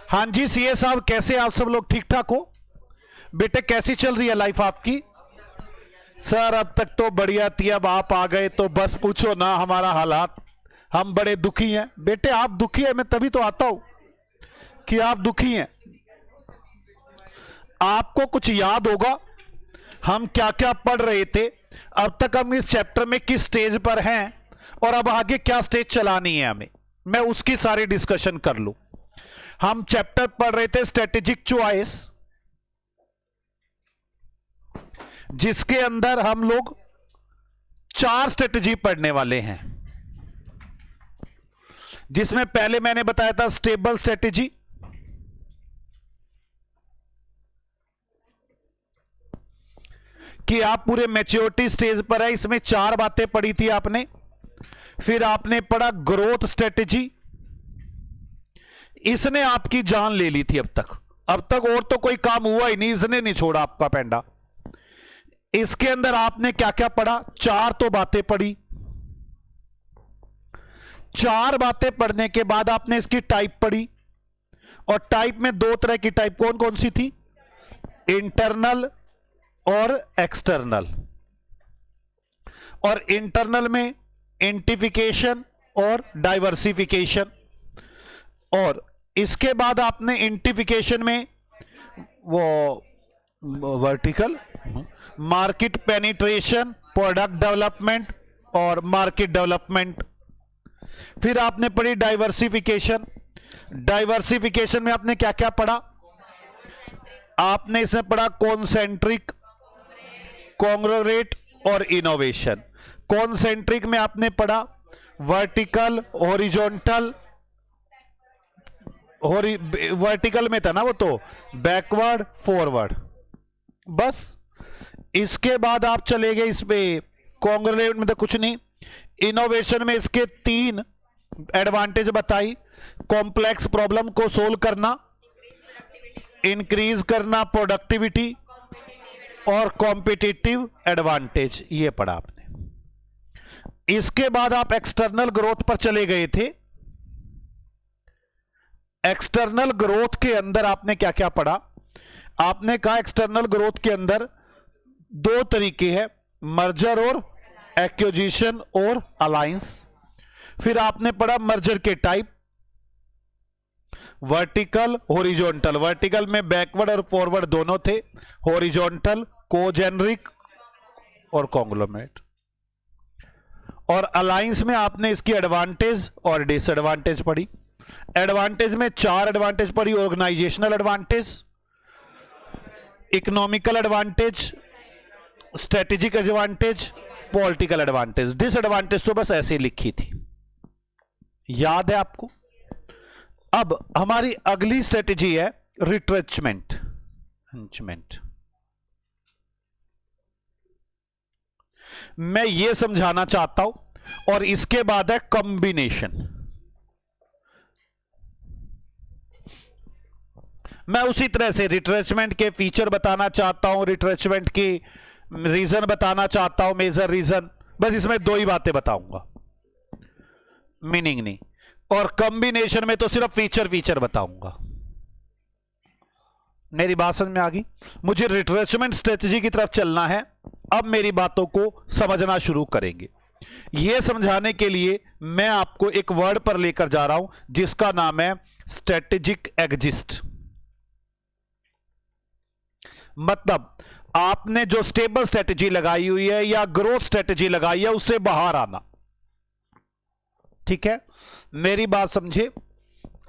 हाँ जी सीए साहब, कैसे आप सब लोग ठीक ठाक हो? बेटे कैसी चल रही है लाइफ आपकी? सर अब तक तो बढ़िया थी, अब आप आ गए तो बस पूछो ना हमारा हालात। हम बड़े दुखी हैं। बेटे आप दुखी है, मैं तभी तो आता हूं कि आप दुखी हैं। आपको कुछ याद होगा हम क्या क्या पढ़ रहे थे, अब तक हम इस चैप्टर में किस स्टेज पर हैं और अब आगे क्या स्टेज चलानी है हमें, मैं उसकी सारी डिस्कशन कर लूं। हम चैप्टर पढ़ रहे थे स्ट्रेटेजिक चॉइस, जिसके अंदर हम लोग 4 स्ट्रेटेजी पढ़ने वाले हैं, जिसमें पहले मैंने बताया था स्टेबल स्ट्रेटेजी, कि आप पूरे मैच्योरिटी स्टेज पर है, इसमें 4 बातें पढ़ी थी आपने। फिर आपने पढ़ा ग्रोथ स्ट्रेटेजी, इसने आपकी जान ले ली थी अब तक और तो कोई काम हुआ ही नहीं, इसने नहीं छोड़ा आपका पेंडा। इसके अंदर आपने क्या क्या पढ़ा? 4 तो बातें पढ़ी। 4 बातें पढ़ने के बाद आपने इसकी टाइप पढ़ी, और टाइप में 2 तरह की टाइप कौन कौन सी थी? इंटरनल और एक्सटर्नल। और इंटरनल में इंटिफिकेशन और डाइवर्सिफिकेशन, और इसके बाद आपने इंटिफिकेशन में वो vertical market penetration, product development और मार्केट डेवलपमेंट। फिर आपने पढ़ी डाइवर्सिफिकेशन। डाइवर्सिफिकेशन में आपने क्या क्या पढ़ा? आपने इसमें पढ़ा कॉन्सेंट्रिक, कॉन्ग्लोमरेट और इनोवेशन। कॉन्सेंट्रिक में आपने पढ़ा वर्टिकल, हॉरिजॉन्टल, वर्टिकल में था ना वो, तो बैकवर्ड फॉरवर्ड। बस इसके बाद आप चले गए इसमें कॉन्ग्लोमरेट में तो कुछ नहीं। इनोवेशन में इसके 3 एडवांटेज बताई: कॉम्प्लेक्स प्रॉब्लम को सोल्व करना, इंक्रीज करना प्रोडक्टिविटी, और कॉम्पिटिटिव एडवांटेज, ये पढ़ा आपने। इसके बाद आप एक्सटर्नल ग्रोथ पर चले गए थे। एक्सटर्नल ग्रोथ के अंदर आपने क्या क्या पढ़ा? आपने कहा एक्सटर्नल ग्रोथ के अंदर 2 तरीके हैं, मर्जर और एक्विजिशन और अलायंस। फिर आपने पढ़ा मर्जर के टाइप, वर्टिकल, हॉरिजॉन्टल। वर्टिकल में बैकवर्ड और फॉरवर्ड दोनों थे, हॉरिजॉन्टल कोजेनरिक और कॉन्ग्लोमरेट। और अलायंस में आपने इसकी एडवांटेज और डिसएडवांटेज पढ़ी। एडवांटेज में 4 एडवांटेज पढ़ी: organisational advantage, economical advantage, strategic advantage, political advantage. Disadvantage तो बस ऐसे लिखी थी, याद है आपको? अब हमारी अगली स्ट्रेटेजी है रिट्रेचमेंट। मैं यह समझाना चाहता हूं, और इसके बाद है कॉम्बिनेशन। मैं उसी तरह से रिट्रेचमेंट के फीचर बताना चाहता हूं, रिट्रेचमेंट की रीजन बताना चाहता हूं, मेजर रीजन। बस इसमें 2 ही बातें बताऊंगा, मीनिंग नहीं। और कॉम्बिनेशन में तो सिर्फ फीचर बताऊंगा। मेरी बात समझ में आ गई? मुझे रिट्रेचमेंट स्ट्रेटजी की तरफ चलना है। अब मेरी बातों को समझना शुरू करेंगे। यह समझाने के लिए मैं आपको एक वर्ड पर लेकर जा रहा हूं, जिसका नाम है स्ट्रेटेजिक एग्जिस्ट। मतलब आपने जो स्टेबल स्ट्रेटेजी लगाई हुई है या ग्रोथ स्ट्रेटेजी लगाई है, उससे बाहर आना। ठीक है, मेरी बात समझे?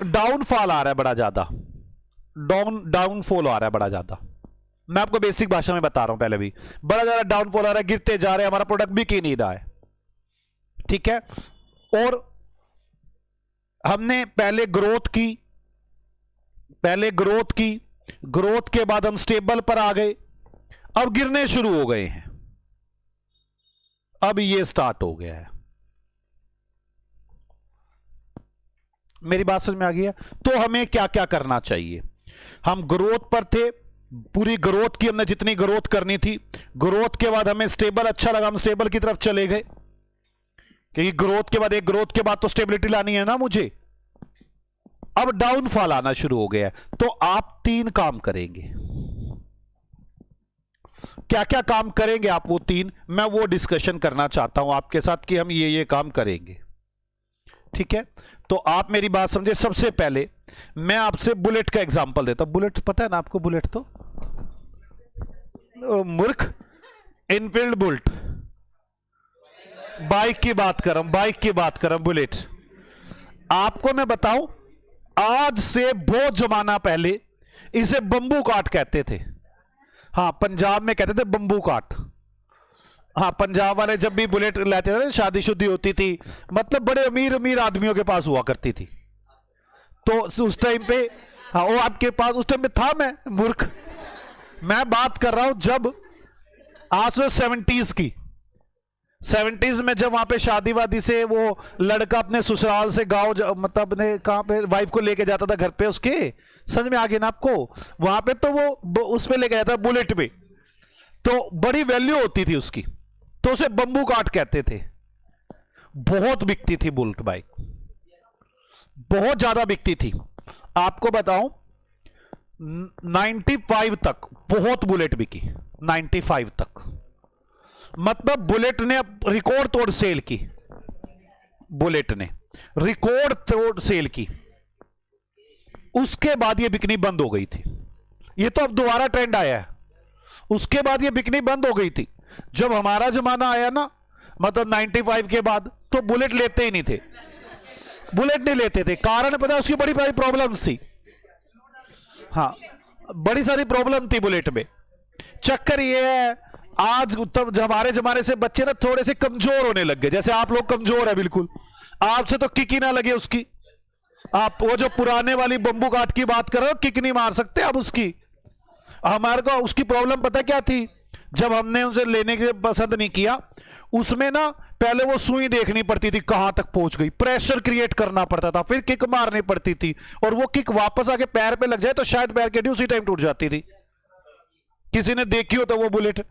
डाउनफॉल आ रहा है बड़ा ज्यादा, डाउनफॉल आ रहा है बड़ा ज्यादा। मैं आपको बेसिक भाषा में बता रहा हूं, पहले भी बड़ा ज्यादा डाउनफॉल आ रहा है, गिरते जा रहे हैं, हमारा प्रोडक्ट बिक ही नहीं रहा है। ठीक है, और हमने पहले ग्रोथ की, ग्रोथ के बाद हम स्टेबल पर आ गए, अब गिरने शुरू हो गए हैं। अब ये स्टार्ट हो गया है। मेरी बात समझ में आ गई है? तो हमें क्या क्या करना चाहिए? हम ग्रोथ पर थे, पूरी ग्रोथ की हमने जितनी ग्रोथ करनी थी। ग्रोथ के बाद हमें स्टेबल अच्छा लगा, हम स्टेबल की तरफ चले गए, क्योंकि ग्रोथ के बाद तो स्टेबिलिटी लानी है ना मुझे। अब डाउनफॉल आना शुरू हो गया है। तो आप 3 काम करेंगे। क्या क्या काम करेंगे आप, वो 3 मैं वो डिस्कशन करना चाहता हूं आपके साथ कि हम ये काम करेंगे। ठीक है, तो आप मेरी बात समझे। सबसे पहले मैं आपसे बुलेट का एग्जांपल देता हूं। बुलेट पता है ना आपको? बुलेट तो मूर्ख, इनफील्ड बुलेट, बाइक की बात कर रहा हूं, बाइक की बात कर रहा हूं, बुलेट। आपको मैं बताऊं, आज से बहुत जमाना पहले इसे बंबू काट कहते थे। हाँ, पंजाब में कहते थे बंबू काट। हाँ, पंजाब वाले जब भी बुलेट लेते थे, शादीशुदी होती थी, मतलब बड़े अमीर अमीर आदमियों के पास हुआ करती थी। तो उस टाइम पे, हाँ, वो आपके पास उस टाइम पे था। मैं मूर्ख, मैं बात कर रहा हूं जब आज तो 70s की, 70s में जब वहां पे शादी वादी से वो लड़का अपने ससुराल से गांव, मतलब अपने कहां पे वाइफ को लेके जाता था घर पे उसके, समझ में आ गया ना आपको? वहां पे तो वो उस पे लेके जाता, बुलेट पे, तो बड़ी वैल्यू होती थी उसकी, तो उसे बंबू काट कहते थे। बहुत बिकती थी बुलेट बाइक, बहुत ज्यादा बिकती थी। आपको बताऊं, 95 तक बहुत बुलेट बिकी, 95 तक। मतलब बुलेट ने रिकॉर्ड तोड़ सेल की, बुलेट ने रिकॉर्ड तोड़ सेल की। उसके बाद ये बिकनी बंद हो गई थी। ये तो अब दोबारा ट्रेंड आया है। उसके बाद ये बिकनी बंद हो गई थी। जब हमारा जमाना आया ना, मतलब 95 के बाद, तो बुलेट लेते ही नहीं थे, बुलेट नहीं लेते थे। कारण पता है? उसकी बड़ी बड़ी प्रॉब्लम थी। हाँ, बड़ी सारी प्रॉब्लम थी बुलेट में। चक्कर ये है, आज तब हमारे जमाने से बच्चे ना थोड़े से कमजोर होने लग गए। जैसे आप लोग कमजोर है बिल्कुल, आपसे तो किक ही ना लगे उसकी। आप वो जो पुराने वाली बंबू काट की बात कर रहे हो, किक नहीं मार सकते आप उसकी। हमारे को उसकी प्रॉब्लम पता क्या थी? जब हमने उसे लेने के पसंद नहीं किया, उसमें ना पहले वो सुई देखनी पड़ती थी कहां तक पहुंच गई, प्रेशर क्रिएट करना पड़ता था, फिर किक मारनी पड़ती थी, और वो किक वापस आके पैर पे लग जाए तो शायद पैर की हड्डी उसी टाइम टूट जाती थी। किसी ने देखी हो तो वो बुलेट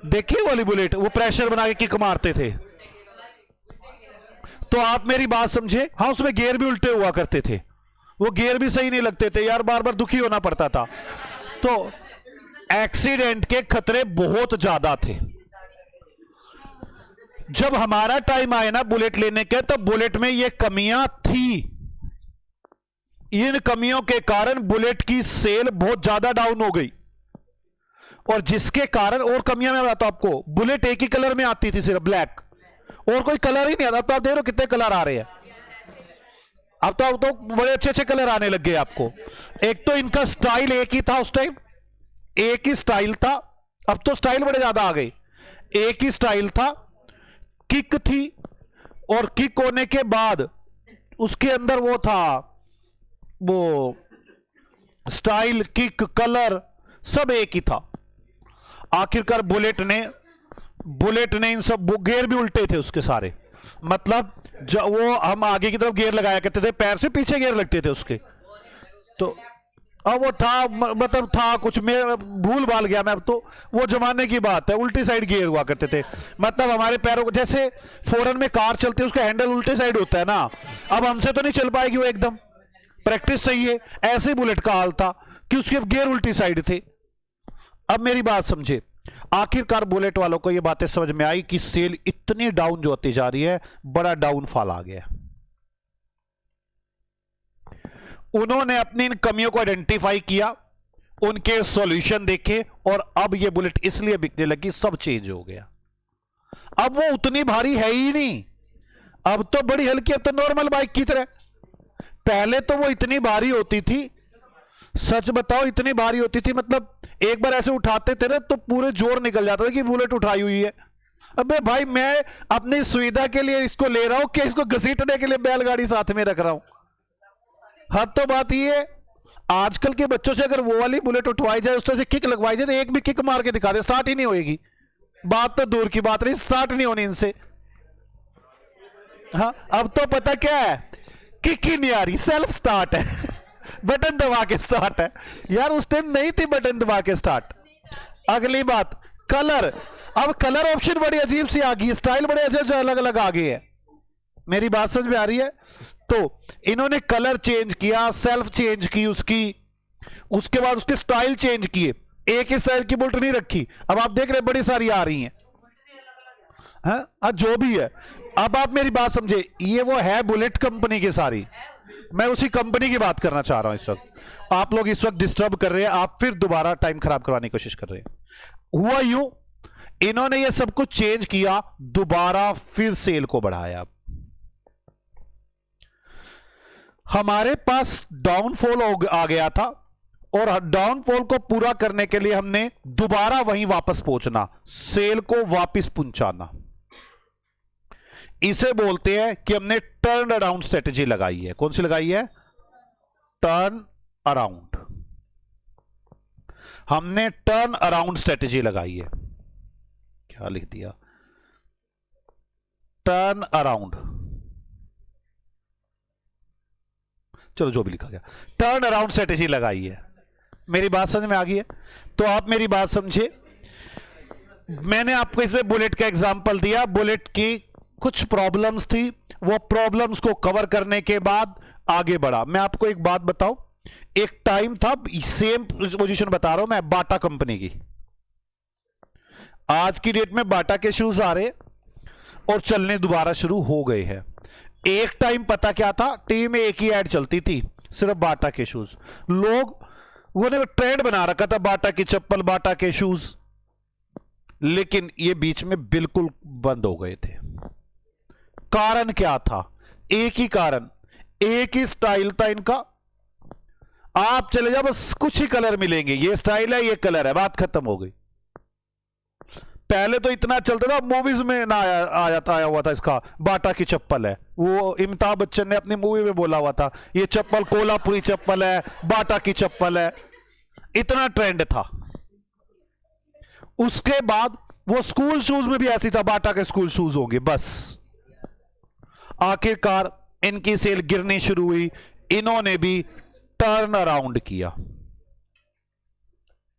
देखी, वाली बुलेट, वो प्रेशर बना के किक मारते थे। तो आप मेरी बात समझे। हाँ, उसमें गियर भी उल्टे हुआ करते थे, वो गियर भी सही नहीं लगते थे यार, बार बार दुखी होना पड़ता था। तो एक्सीडेंट के खतरे बहुत ज्यादा थे। जब हमारा टाइम आया ना बुलेट लेने के, तब बुलेट में ये कमियां थी। इन कमियों के कारण बुलेट की सेल बहुत ज्यादा डाउन हो गई, और जिसके कारण, और कमियां मैं बताता हूं आपको, बुलेट एक ही कलर में आती थी, सिर्फ ब्लैक, और कोई कलर ही नहीं आता। अब तो आप देख रहे हो कितने कलर आ रहे हैं। अब तो बड़े अच्छे अच्छे कलर आने लग गए आपको। एक तो इनका स्टाइल एक ही था, उस टाइम एक ही स्टाइल था, अब तो स्टाइल बड़े ज्यादा आ गए। एक ही स्टाइल था, किक थी, और किक होने के बाद उसके अंदर वो था, वो स्टाइल, किक, कलर सब एक ही था। आखिरकार बुलेट ने इन सब, गियर भी उल्टे थे उसके सारे, मतलब वो हम आगे की तरफ गियर लगाया करते थे, पैर से पीछे गियर लगते थे उसके। तो अब वो था, मतलब था कुछ, मैं भूल भाल गया मैं। अब तो वो जमाने की बात है, उल्टी साइड गियर हुआ करते थे। मतलब हमारे पैरों को, जैसे फॉरेन में कार चलती है उसका हैंडल उल्टे साइड होता है ना, अब हमसे तो नहीं चल पाएगी वो, एकदम प्रैक्टिस चाहिए। ऐसे ही बुलेट का हाल था कि उसके गियर उल्टी साइड थे। अब मेरी बात समझे, आखिरकार बुलेट वालों को ये बातें समझ में आई कि सेल इतनी डाउन जो होती जा रही है, बड़ा डाउनफॉल आ गया। उन्होंने अपनी इन कमियों को आइडेंटिफाई किया, उनके सॉल्यूशन देखे, और अब ये बुलेट इसलिए बिकने लगी, सब चेंज हो गया। अब वो उतनी भारी है ही नहीं, अब तो बड़ी हल्की, अब तो नॉर्मल बाइक की तरह। पहले तो वो इतनी भारी होती थी, सच बताओ इतनी भारी होती थी, मतलब एक बार ऐसे उठाते थे ना तो पूरे जोर निकल जाता था कि बुलेट उठाई हुई है। अबे भाई, मैं अपनी सुविधा के लिए इसको ले रहा हूं कि इसको घसीटने के लिए बैलगाड़ी साथ में रख रहा हूं? हद तो बात ये है, आजकल के बच्चों से अगर वो वाली बुलेट उठवाई जाए, उस तरह से किक लगवाई जाए, तो एक भी किक मार के दिखा दे, स्टार्ट ही नहीं होएगी। बात तो दूर की बात नहीं, स्टार्ट नहीं होनी इनसे। हाँ, अब तो पता क्या है, किक ही नहीं आ रही, सेल्फ स्टार्ट है बटन दबा के स्टार्ट है। यार उस टाइम नहीं थी बटन दबा के स्टार्ट। अगली बात, कलर। अब कलर ऑप्शन बड़ी अजीब सी आ गई, स्टाइल बड़े अजीब से अलग अलग आ गई है। मेरी बात समझ में आ रही है? तो इन्होंने कलर चेंज किया, सेल्फ चेंज की उसकी, उसके बाद उसके स्टाइल चेंज किए, एक ही स्टाइल की बुलेट नहीं रखी। अब आप देख रहे हैं बड़ी सारी आ रही हैं, हाँ जो भी है। अब आप मेरी बात समझे, ये वो है बुलेट कंपनी की सारी, मैं उसी कंपनी की बात करना चाह रहा हूं। इस वक्त आप लोग इस वक्त डिस्टर्ब कर रहे हैं, आप फिर दोबारा टाइम खराब करवाने की कोशिश कर रहे हैं। हुआ यूं, इन्होंने ये सब कुछ चेंज किया, दोबारा फिर सेल को बढ़ाया। हमारे पास डाउनफॉल आ गया था, और डाउनफॉल को पूरा करने के लिए हमने दोबारा वहीं वापस पहुंचना, सेल को वापस पहुंचाना। इसे बोलते हैं कि हमने टर्न अराउंड स्ट्रेटेजी लगाई है। कौन सी लगाई है? Turn around. हमने टर्न अराउंड स्ट्रेटेजी लगाई है। क्या लिख दिया? टर्न अराउंड, चलो जो भी लिखा गया, टर्न अराउंड स्ट्रेटेजी लगाई है। मेरी बात समझ में आ गई है? तो आप मेरी बात समझे, मैंने आपको इसमें बुलेट का एग्जांपल दिया, बुलेट की कुछ प्रॉब्लम्स थी, वो प्रॉब्लम्स को कवर करने के बाद आगे बढ़ा। मैं आपको एक बात बताऊं, एक टाइम था, सेम पोजीशन बता रहा हूं मैं, बाटा कंपनी की। आज की डेट में बाटा के शूज आ रहे और चलने दोबारा शुरू हो गए हैं। एक टाइम पता क्या था, टीवी में एक ही ऐड चलती थी, सिर्फ बाटा के शूज। लोग वो ने ट्रेंड बना रखा था, बाटा की चप्पल, बाटा के शूज, लेकिन ये बीच में बिल्कुल बंद हो गए थे। कारण क्या था? एक ही कारण, एक ही स्टाइल था इनका। आप चले जाओ, बस कुछ ही कलर मिलेंगे, ये स्टाइल है, ये कलर है, बात खत्म हो गई। पहले तो इतना चलता था, मूवीज में ना आया हुआ था इसका, बाटा की चप्पल है। वो अमिताभ बच्चन ने अपनी मूवी में बोला हुआ था, ये चप्पल कोल्हापुरी चप्पल है, बाटा की चप्पल है। इतना ट्रेंड था। उसके बाद वो स्कूल शूज में भी ऐसी था, बाटा के स्कूल शूज होंगे बस। आखिरकार इनकी सेल गिरनी शुरू हुई, इन्होंने भी टर्न अराउंड किया।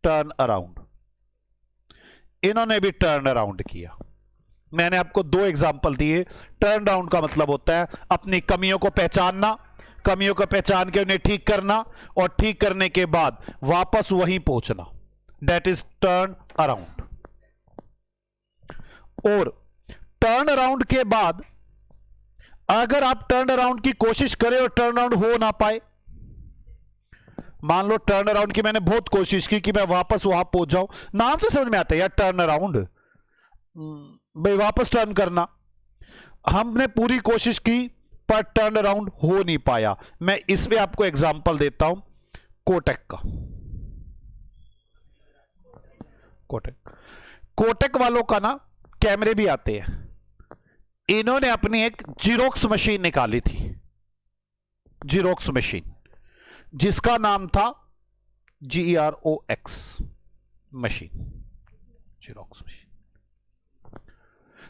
टर्न अराउंड, इन्होंने भी टर्न अराउंड किया। मैंने आपको दो एग्जांपल दिए। टर्न अराउंड का मतलब होता है अपनी कमियों को पहचानना, कमियों को पहचान के उन्हें ठीक करना, और ठीक करने के बाद वापस वहीं पहुंचना, दैट इज टर्न अराउंड। और टर्न अराउंड के बाद अगर आप टर्न अराउंड की कोशिश करें और टर्न अराउंड हो ना पाए, मान लो टर्न अराउंड की मैंने बहुत कोशिश की कि मैं वापस वहां पहुंच जाऊं, नाम से समझ में आता है यार टर्न अराउंड, भाई वापस टर्न करना। हमने पूरी कोशिश की पर टर्न अराउंड हो नहीं पाया। मैं इस पे आपको एग्जांपल देता हूं कोटक का। कोटक वालों का ना कैमरे भी आते हैं। इन्होंने अपनी एक जीरोक्स मशीन निकाली थी, जीरोक्स मशीन, जिसका नाम था GEROX मशीन, जीरोक्स मशीन,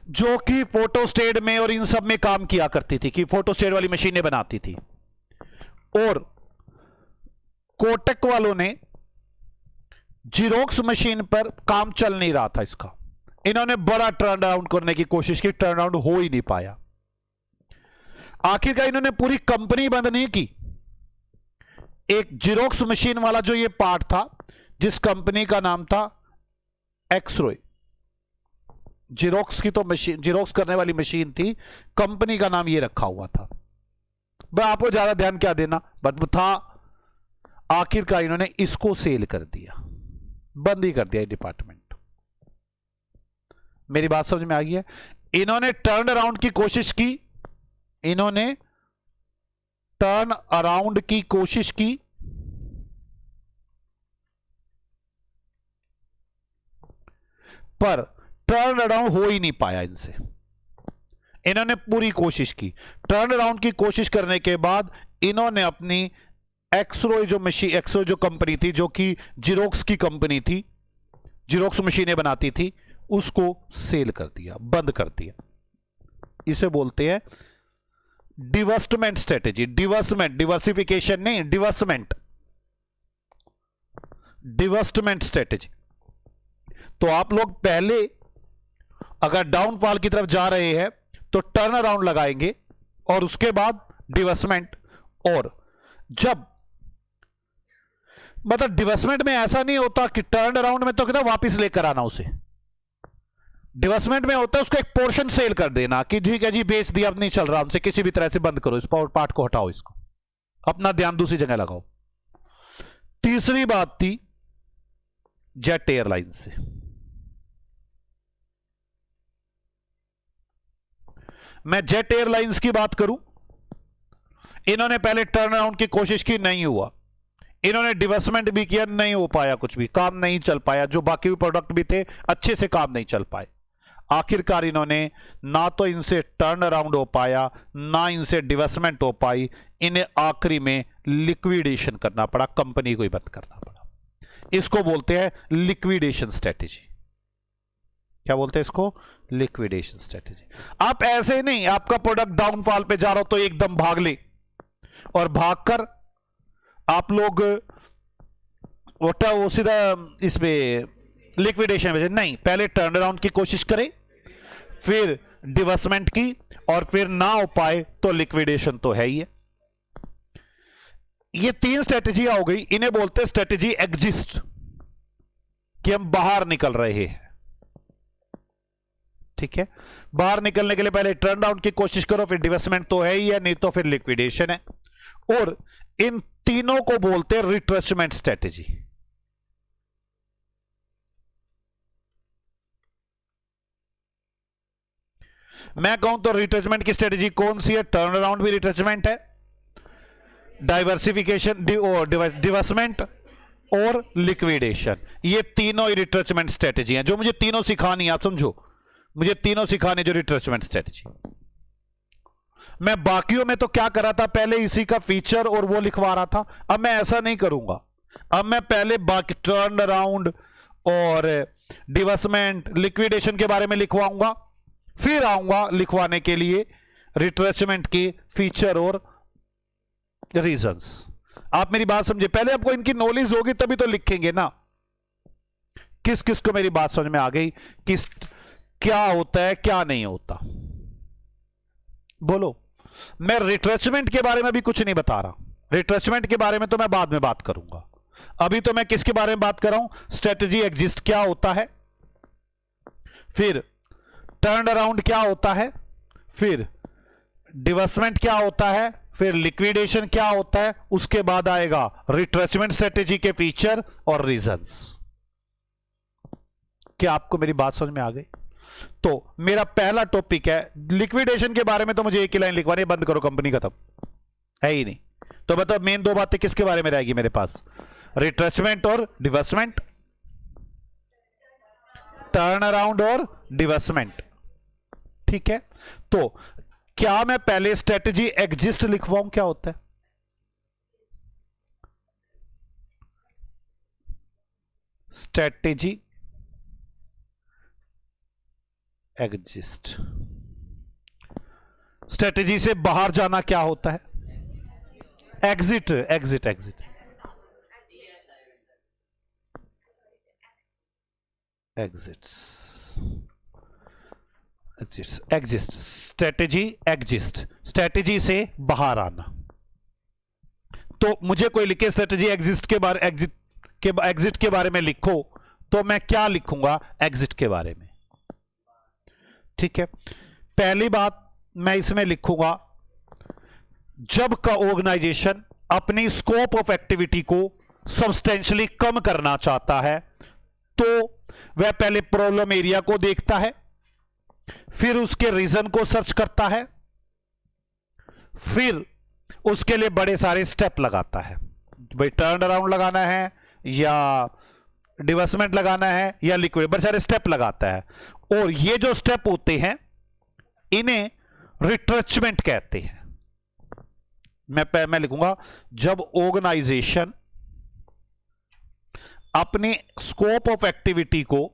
जो कि फोटोस्टेट में और इन सब में काम किया करती थी, कि फोटोस्टेट वाली मशीनें बनाती थी। और कोटक वालों ने जीरोक्स मशीन पर काम चल नहीं रहा था इसका, इन्होंने बड़ा टर्न अराउंड करने की कोशिश की, टर्न अराउंड हो ही नहीं पाया। आखिरकार इन्होंने पूरी कंपनी बंद नहीं की, एक जीरोक्स मशीन वाला जो ये पार्ट था, जिस कंपनी का नाम था एक्सरोय, जीरोक्स की तो मशीन, जीरोक्स करने वाली मशीन थी, कंपनी का नाम ये रखा हुआ था। मैं आपको ज्यादा ध्यान क्या देना, बट था। आखिरकार इन्होंने इसको सेल कर दिया, बंद ही कर दिया ये डिपार्टमेंट। मेरी बात समझ में आ गई है? इन्होंने टर्न अराउंड की कोशिश की, इन्होंने टर्न अराउंड की कोशिश की, पर टर्न अराउंड हो ही नहीं पाया इनसे। इन्होंने पूरी कोशिश की, टर्न अराउंड की कोशिश करने के बाद इन्होंने अपनी एक्सरोय जो मशीन, एक्सरोय जो कंपनी थी, जो कि जीरोक्स की कंपनी थी, जीरोक्स मशीनें बनाती थी, उसको सेल कर दिया, बंद कर दिया। इसे बोलते हैं डिवस्टमेंट स्ट्रेटेजी। डिवस्टमेंट, डिवर्सिफिकेशन नहीं, डिवस्टमेंट, डिवस्टमेंट स्ट्रेटेजी। तो आप लोग पहले अगर डाउनफॉल की तरफ जा रहे हैं तो टर्न अराउंड लगाएंगे, और उसके बाद डिवेस्टमेंट। और जब मतलब डिवेस्टमेंट में ऐसा नहीं होता कि टर्न अराउंड में तो कहता वापिस लेकर आना उसे, डिवेस्टमेंट में होता है उसको एक पोर्शन सेल कर देना कि ठीक है जी बेच दिया, अब नहीं चल रहा हमसे, किसी भी तरह से बंद करो, इस पार्ट को हटाओ, इसको अपना ध्यान दूसरी जगह लगाओ। तीसरी बात थी जेट एयरलाइंस से। मैं जेट एयरलाइंस की बात करूं, इन्होंने पहले टर्न अराउंड की कोशिश की, नहीं हुआ, इन्होंने डिवेस्टमेंट भी किया, नहीं हो पाया, कुछ भी काम नहीं चल पाया, जो बाकी भी प्रोडक्ट भी थे अच्छे से काम नहीं चल पाए। आखिरकार इन्होंने ना तो इनसे टर्न अराउंड हो पाया, ना इनसे डिवेस्टमेंट हो पाई, इन्हें आखिरी में लिक्विडेशन करना पड़ा, कंपनी को ही बंद करना पड़ा। इसको बोलते हैं लिक्विडेशन स्ट्रेटेजी। क्या बोलते हैं इसको? Liquidation strategy. आप ऐसे नहीं, आपका प्रोडक्ट डाउनफॉल पे जा रहा हो तो एकदम भाग ले और भागकर आप लोग वो सीधा इसमें लिक्विडेशन में नहीं, पहले टर्न अराउंड की कोशिश करें, फिर डिवेस्टमेंट की, और फिर ना हो पाए तो लिक्विडेशन तो है ही है। ये तीन स्ट्रेटेजी हो गई, इन्हें बोलते हैं स्ट्रेटेजी एग्जिस्ट, कि हम बाहर निकल रहे हैं। ठीक है, बाहर निकलने के लिए पहले टर्न अराउंड की कोशिश करो, फिर डिवेस्टमेंट तो है ही है, नहीं तो फिर लिक्विडेशन है। और इन तीनों को बोलते हैं रिट्रेचमेंट स्ट्रेटेजी। मैं कहूं तो रिट्रेचमेंट की स्ट्रेटेजी कौन सी है? टर्न अराउंड भी रिट्रेचमेंट है, डाइवर्सिफिकेशन, डिवेस्टमेंट और लिक्विडेशन, ये तीनों ही रिट्रेचमेंट स्ट्रेटेजी हैं। जो मुझे तीनों सिखानी है, आप समझो, मुझे तीनों सिखाने जो रिट्रेचमेंट स्ट्रेटेजी। मैं बाकियों में तो क्या कर रहा था, पहले इसी का फीचर और वो लिखवा रहा था। अब मैं ऐसा नहीं करूंगा, अब मैं पहले बाकी टर्न अराउंड और डिवेस्टमेंट, लिक्विडेशन के बारे में लिखवाऊंगा, फिर आऊंगा लिखवाने के लिए रिट्रेचमेंट के फीचर और रीजंस। आप मेरी बात समझे, पहले आपको इनकी नॉलेज होगी तभी तो लिखेंगे ना। किस किस को मेरी बात समझ में आ गई, किस क्या होता है क्या नहीं होता? बोलो। मैं रिट्रेचमेंट के बारे में भी कुछ नहीं बता रहा, रिट्रेचमेंट के बारे में तो मैं बाद में बात करूंगा। अभी तो मैं किसके बारे में बात कर रहा हूं? स्ट्रेटेजी एग्जिस्ट क्या होता है, फिर टर्न अराउंड क्या होता है, फिर डिवेस्टमेंट क्या होता है, फिर लिक्विडेशन क्या होता है, उसके बाद आएगा रिट्रेचमेंट स्ट्रेटेजी के फीचर और रीजंस। क्या आपको मेरी बात समझ में आ गई? तो मेरा पहला टॉपिक है लिक्विडेशन के बारे में, तो मुझे एक ही लाइन लिखवानी है, बंद करो कंपनी खत्म, है ही नहीं। तो मतलब मेन दो बातें किसके बारे में रहेगी मेरे पास? रिट्रेचमेंट और डिवेस्टमेंट, टर्न अराउंड और डिवेस्टमेंट। ठीक है, तो क्या मैं पहले स्ट्रेटेजी एग्जिस्ट लिखवाऊं? क्या होता है स्ट्रेटेजी एग्जिस्ट? स्ट्रेटेजी से बाहर जाना क्या होता है? Exit, exit, exit, exist, exist, strategy exist, strategy से बाहर आना। तो मुझे कोई लिखे स्ट्रेटेजी एग्जिस्ट के बारे, एग्जिट के बारे में लिखो, तो मैं क्या लिखूंगा एग्जिट के बारे में? ठीक है, पहली बात मैं इसमें लिखूंगा, जब का ऑर्गेनाइजेशन अपनी स्कोप ऑफ एक्टिविटी को सब्सटेंशियली कम करना चाहता है, तो वह पहले प्रॉब्लम एरिया को देखता है, फिर उसके रीजन को सर्च करता है, फिर उसके लिए बड़े सारे स्टेप लगाता है। भाई टर्न अराउंड लगाना है या डिवेस्टमेंट लगाना है या लिक्विड, बड़े सारे स्टेप लगाता है। और ये जो स्टेप होते हैं इन्हें रिट्रेचमेंट कहते हैं। मैं लिखूंगा, जब ऑर्गेनाइजेशन अपनी स्कोप ऑफ एक्टिविटी को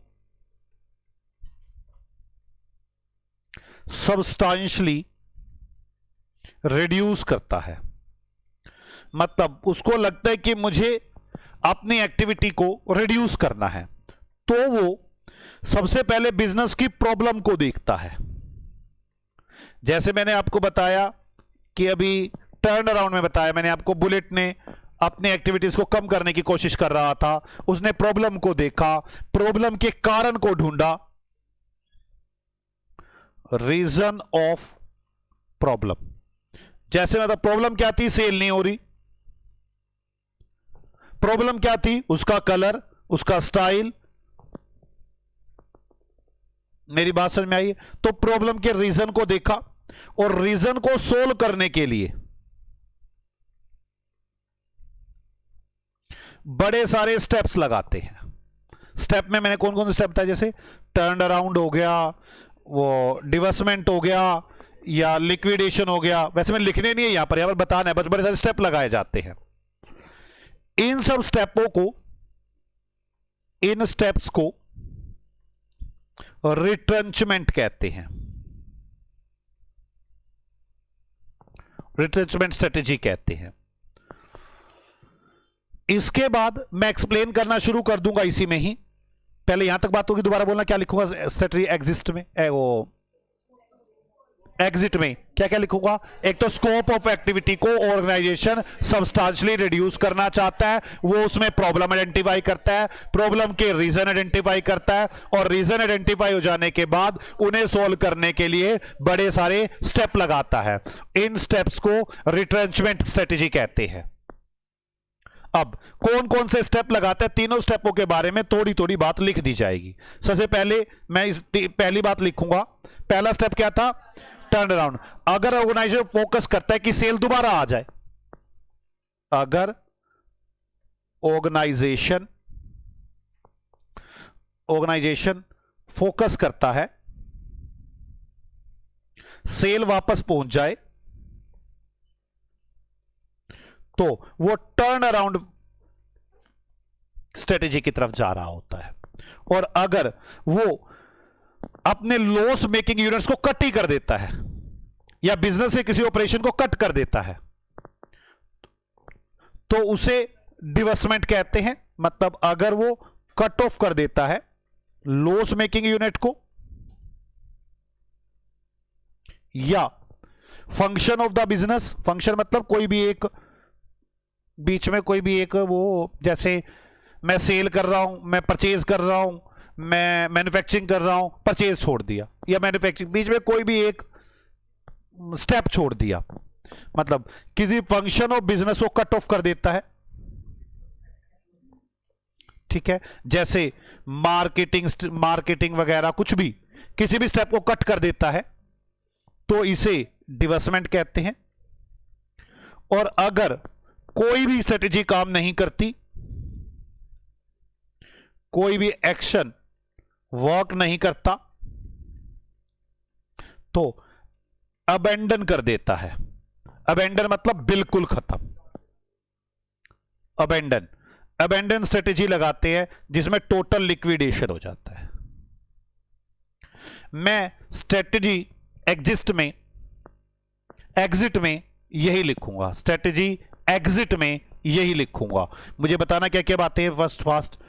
सब्सटेंशियली रिड्यूस करता है, मतलब उसको लगता है कि मुझे अपनी एक्टिविटी को रिड्यूस करना है, तो वो सबसे पहले बिजनेस की प्रॉब्लम को देखता है। जैसे मैंने आपको बताया कि अभी टर्न अराउंड में बताया मैंने आपको, बुलेट ने अपनी एक्टिविटीज को कम करने की कोशिश कर रहा था, उसने प्रॉब्लम को देखा, प्रॉब्लम के कारण को ढूंढा, रीजन ऑफ प्रॉब्लम। जैसे मतलब प्रॉब्लम क्या थी, सेल नहीं हो रही। प्रॉब्लम क्या थी, उसका कलर, उसका स्टाइल। मेरी बात समझ में आई? तो प्रॉब्लम के रीजन को देखा और रीजन को सोल्व करने के लिए बड़े सारे स्टेप्स लगाते हैं। स्टेप में मैंने कौन कौन से स्टेप बताया, जैसे टर्न अराउंड हो गया, वो डिवर्समेंट हो गया, या लिक्विडेशन हो गया। वैसे मैं लिखने नहीं है यहां पर बताना है, बस बड़े सारे स्टेप लगाए जाते हैं। इन सब स्टेपों को, इन स्टेप्स को रिट्रेंचमेंट कहते हैं, रिट्रेंचमेंट स्ट्रेटेजी कहते हैं। इसके बाद मैं एक्सप्लेन करना शुरू कर दूंगा इसी में ही। पहले यहां तक बात होगी, दोबारा बोलना क्या लिखूंगा स्ट्रेटेजी एग्जिस्ट में, वो एग्जिट में क्या क्या लिखूंगा। एक तो स्कोप ऑफ एक्टिविटी को ऑर्गेनाइजेशन सब्सटेंशियली रिड्यूस करना चाहता है, वो उसमें प्रॉब्लम आइडेंटिफाई करता है, प्रॉब्लम के रीजन आइडेंटिफाई करता है, और रीजन आइडेंटिफाई हो जाने के बाद उन्हें सोल्व करने के लिए बड़े सारे स्टेप लगाता है। इन स्टेप्स को रिट्रेंचमेंट स्ट्रेटेजी कहते हैं। अब कौन कौन से स्टेप लगाते हैं, तीनों स्टेपों के बारे में थोड़ी थोड़ी बात लिख दी जाएगी। सबसे पहले मैं पहली बात लिखूंगा। पहला स्टेप क्या था, टर्न अराउंड। अगर ऑर्गेनाइजेशन फोकस करता है कि सेल दोबारा आ जाए, अगर ऑर्गेनाइजेशन फोकस करता है सेल वापस पहुंच जाए, तो वो टर्न अराउंड स्ट्रेटेजी की तरफ जा रहा होता है। और अगर वो अपने लॉस मेकिंग यूनिट्स को कट ही कर देता है, या बिजनेस के किसी ऑपरेशन को कट कर देता है, तो उसे डिवर्समेंट कहते हैं। मतलब अगर वो कट ऑफ कर देता है लॉस मेकिंग यूनिट को, या function of the business, function मतलब कोई भी एक बीच में कोई भी एक, वो जैसे मैं सेल कर रहा हूं, मैं परचेज कर रहा हूं, मैं मैन्युफैक्चरिंग कर रहा हूं, परचेज छोड़ दिया, या मैन्युफैक्चरिंग बीच में कोई भी एक स्टेप छोड़ दिया, मतलब किसी फंक्शन ऑफ बिजनेस को कट ऑफ कर देता है। ठीक है, जैसे मार्केटिंग वगैरह कुछ भी, किसी भी स्टेप को कट कर देता है, तो इसे डिवर्समेंट कहते हैं। और अगर कोई भी स्ट्रेटेजी काम नहीं करती, कोई भी एक्शन वर्क नहीं करता, तो अबेंडन कर देता है। अबेंडन मतलब बिल्कुल खत्म। अबेंडन स्ट्रेटेजी लगाते हैं जिसमें टोटल लिक्विडेशन हो जाता है। मैं स्ट्रेटेजी एग्जिट में यही लिखूंगा, स्ट्रेटेजी एग्जिट में यही लिखूंगा। मुझे बताना क्या क्या बातें हैं। फास्ट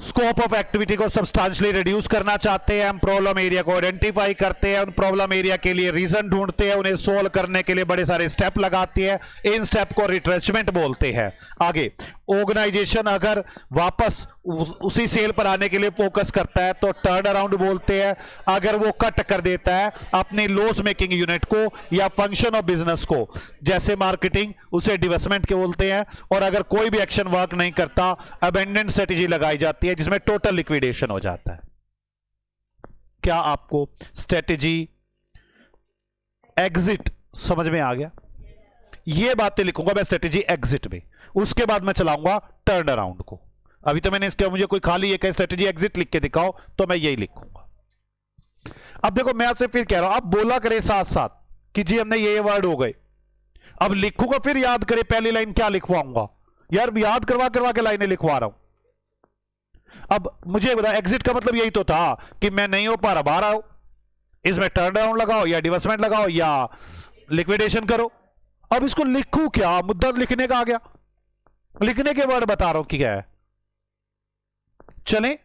स्कोप ऑफ एक्टिविटी को सब्सटेंशियली रिड्यूस करना चाहते हैं हम, प्रॉब्लम एरिया को आइडेंटिफाई करते हैं, उन प्रॉब्लम एरिया के लिए रीजन ढूंढते हैं, उन्हें सोल्व करने के लिए बड़े सारे स्टेप लगाते हैं, इन स्टेप को रिट्रेंचमेंट बोलते हैं। आगे ऑर्गेनाइजेशन अगर वापस उसी सेल पर आने के लिए फोकस करता है तो टर्न अराउंड बोलते हैं। अगर वो कट कर देता है अपनी लॉस मेकिंग यूनिट को या फंक्शन ऑफ बिजनेस को, जैसे मार्केटिंग, उसे डिवर्समेंट के बोलते हैं। और अगर कोई भी एक्शन वर्क नहीं करता, अबेंडन स्ट्रेटेजी लगाई जाती है जिसमें टोटल लिक्विडेशन हो जाता है। क्या आपको स्ट्रेटेजी एग्जिट समझ में आ गया? ये बातें लिखूंगा मैं स्ट्रेटेजी एग्जिट में, उसके बाद मैं चलाऊंगा टर्न अराउंड को। अभी तो मैंने इसके, मुझे कोई खाली ये कहे स्ट्रेटेजी एग्जिट लिख के दिखाओ तो मैं यही लिखूंगा। अब देखो मैं आपसे फिर कह रहा हूं, आप बोला करें साथ साथ कि जी हमने ये वर्ड हो गए। अब लिखूंगा फिर याद करें पहली लाइन क्या लिखवाऊंगा, यार याद करवा के लाइनें लिखवा रहा हूं। अब मुझे बता, एग्जिट का मतलब यही तो था कि मैं नहीं हो पा रहा, बाहर आओ, इसमें टर्न अराउंड लगाओ या डिवर्समेंट लगाओ या लिक्विडेशन करो। अब इसको लिखूं क्या, मुद्दा लिखने का आ गया, लिखने के वर्ड बता रहा हूं कि क्या है। चलें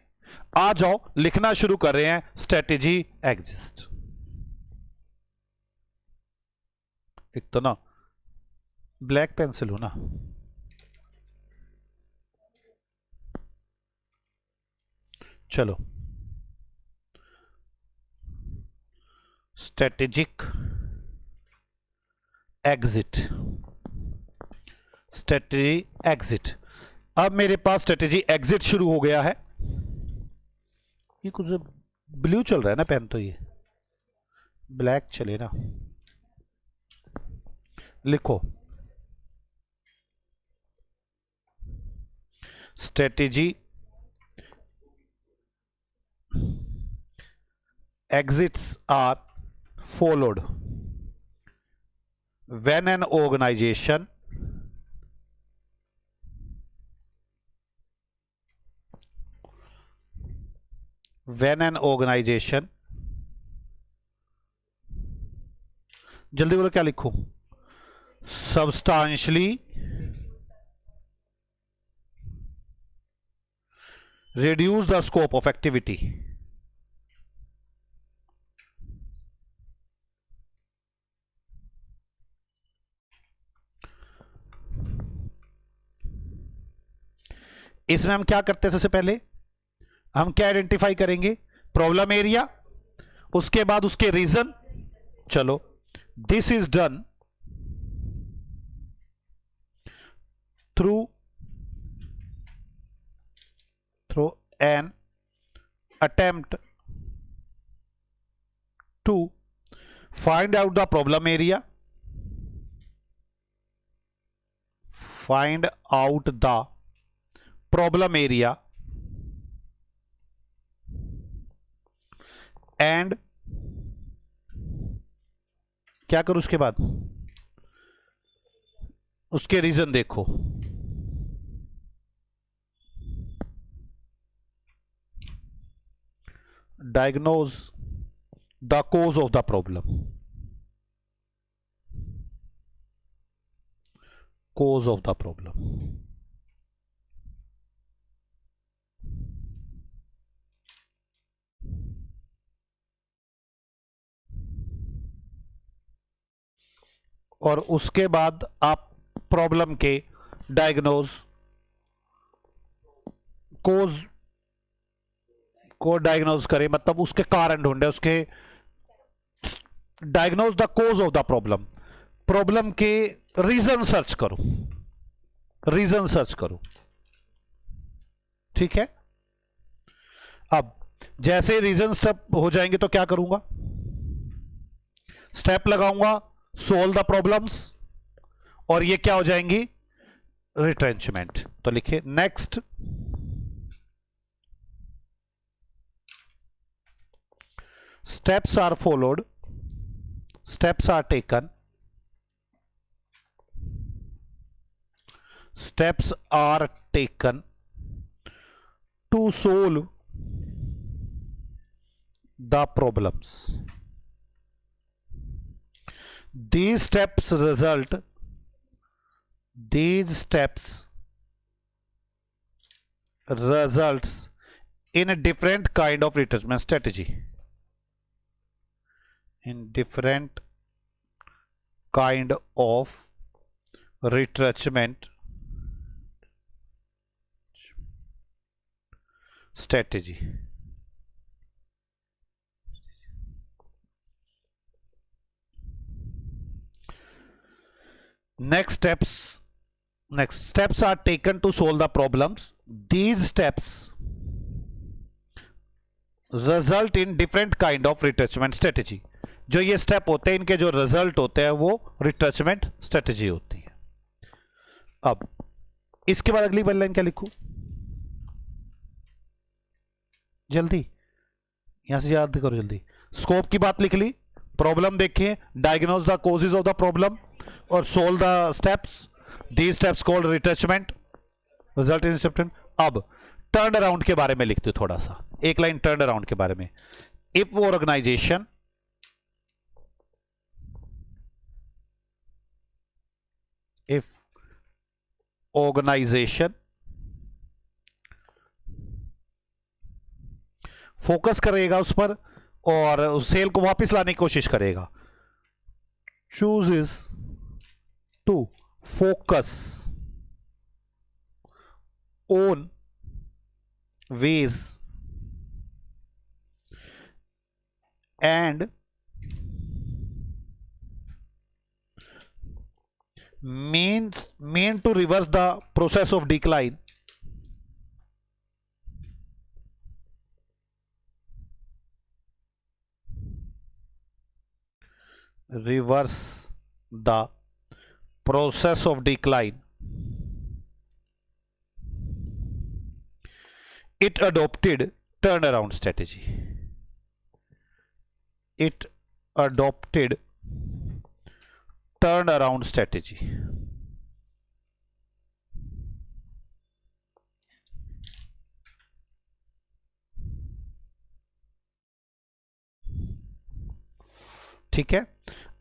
आ जाओ, लिखना शुरू कर रहे हैं स्ट्रेटेजी एग्जिस्ट। एक तो ना ब्लैक पेंसिल हो ना, चलो स्ट्रेटेजिक एग्जिट, स्ट्रेटेजी एग्जिट। अब मेरे पास स्ट्रेटेजी एग्जिट शुरू हो गया है। ये कुछ ब्लू चल रहा है ना पेन, तो ये ब्लैक चले ना। लिखो strategy exits are followed when an organization जल्दी बोलो क्या लिखूं, substantially reduce the scope of activity, इसमें हम क्या करते हैं, सबसे पहले हम क्या आइडेंटिफाई करेंगे, प्रॉब्लम एरिया, उसके बाद उसके रीजन। चलो this is done through an attempt to find out the problem area, find out the problem area and क्या करूं उसके बाद, उसके रीजन देखो। Diagnose the cause of the problem, cause of the problem. और उसके बाद आप प्रॉब्लम के डायग्नोज कोज को डायग्नोज करें, मतलब उसके कारण ढूंढे, उसके diagnose the cause of the problem, problem के रीजन सर्च करो, रीजन सर्च करो। ठीक है, अब जैसे रीजन स्टेप हो जाएंगे तो क्या करूंगा, स्टेप लगाऊंगा, सोल्व द प्रॉब्लम्स, और ये क्या हो जाएंगी, रिट्रेंचमेंट। तो लिखिए next steps are followed, steps are taken, steps are taken to solve the problems. These steps results in a different kind of retrenchment strategy. In different kind of retrenchment strategy. Next steps are taken to solve the problems. These steps result in different kind of retrenchment strategy. जो ये step होते हैं, इनके जो result होते हैं वो retrenchment strategy होती है। अब इसके बाद अगली लाइन क्या लिखूं, जल्दी यहां से याद करो जल्दी। स्कोप की बात लिख ली, प्रॉब्लम देखें, diagnose the causes of the problem और solve the steps, these steps called retrenchment, result in statement. अब टर्न अराउंड के बारे में लिखते हो थोड़ा सा, एक लाइन टर्न अराउंड के बारे में। इफ ऑर्गेनाइजेशन फोकस करेगा उस पर और सेल को वापस लाने की कोशिश करेगा, chooses to focus on ways and mean to reverse the process of decline, reverse the process of decline, it adopted turnaround strategy. It adopted turnaround strategy. ठीक है,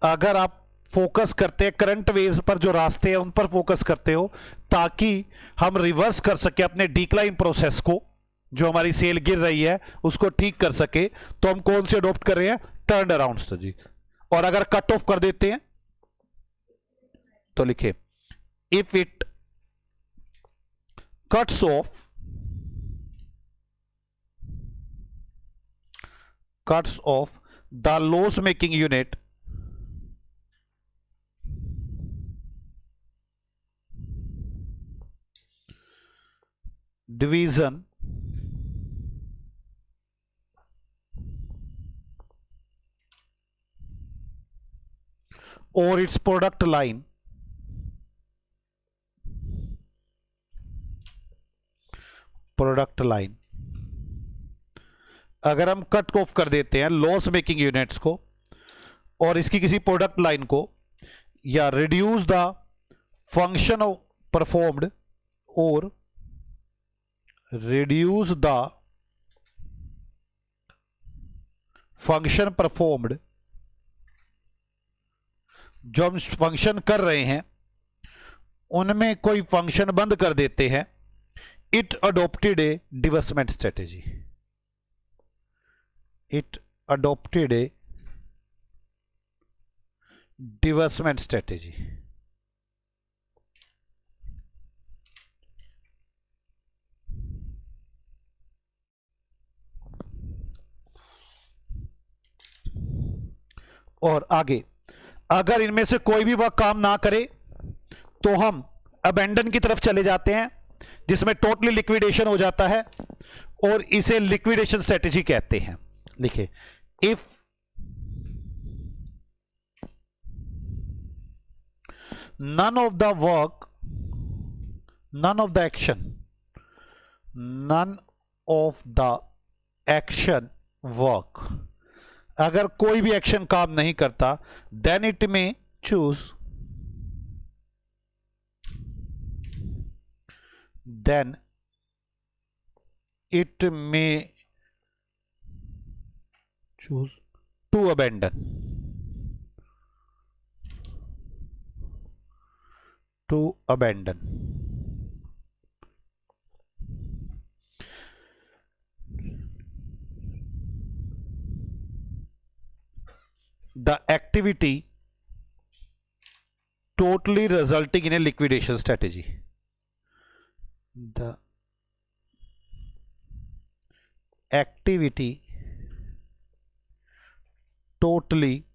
अगर आप फोकस करते हैं करंट वेज पर, जो रास्ते हैं उन पर फोकस करते हो ताकि हम रिवर्स कर सके अपने डिक्लाइन प्रोसेस को, जो हमारी सेल गिर रही है उसको ठीक कर सके, तो हम कौन से अडॉप्ट कर रहे हैं? Turn around strategy. और अगर कट ऑफ कर देते हैं तो लिखे if it cuts of the loss making unit division or its product line, अगर हम कट ऑफ कर देते हैं लॉस मेकिंग यूनिट्स को और इसकी किसी प्रोडक्ट लाइन को, या रिड्यूस द फंक्शन परफॉर्म्ड और reduce the function performed, जो हम फंक्शन कर रहे हैं उनमें कोई फंक्शन बंद कर देते हैं, it adopted A divestment strategy. It adopted A divestment strategy. और आगे, अगर इनमें से कोई भी वह काम ना करे तो हम अबेंडन की तरफ चले जाते हैं, जिसमें टोटली लिक्विडेशन हो जाता है, और इसे लिक्विडेशन स्ट्रेटेजी कहते हैं। लिखे if none of the work, none of the action work, अगर कोई भी एक्शन काम नहीं करता, then it may choose to abandon, the activity totally resulting in a liquidation strategy. The activity totally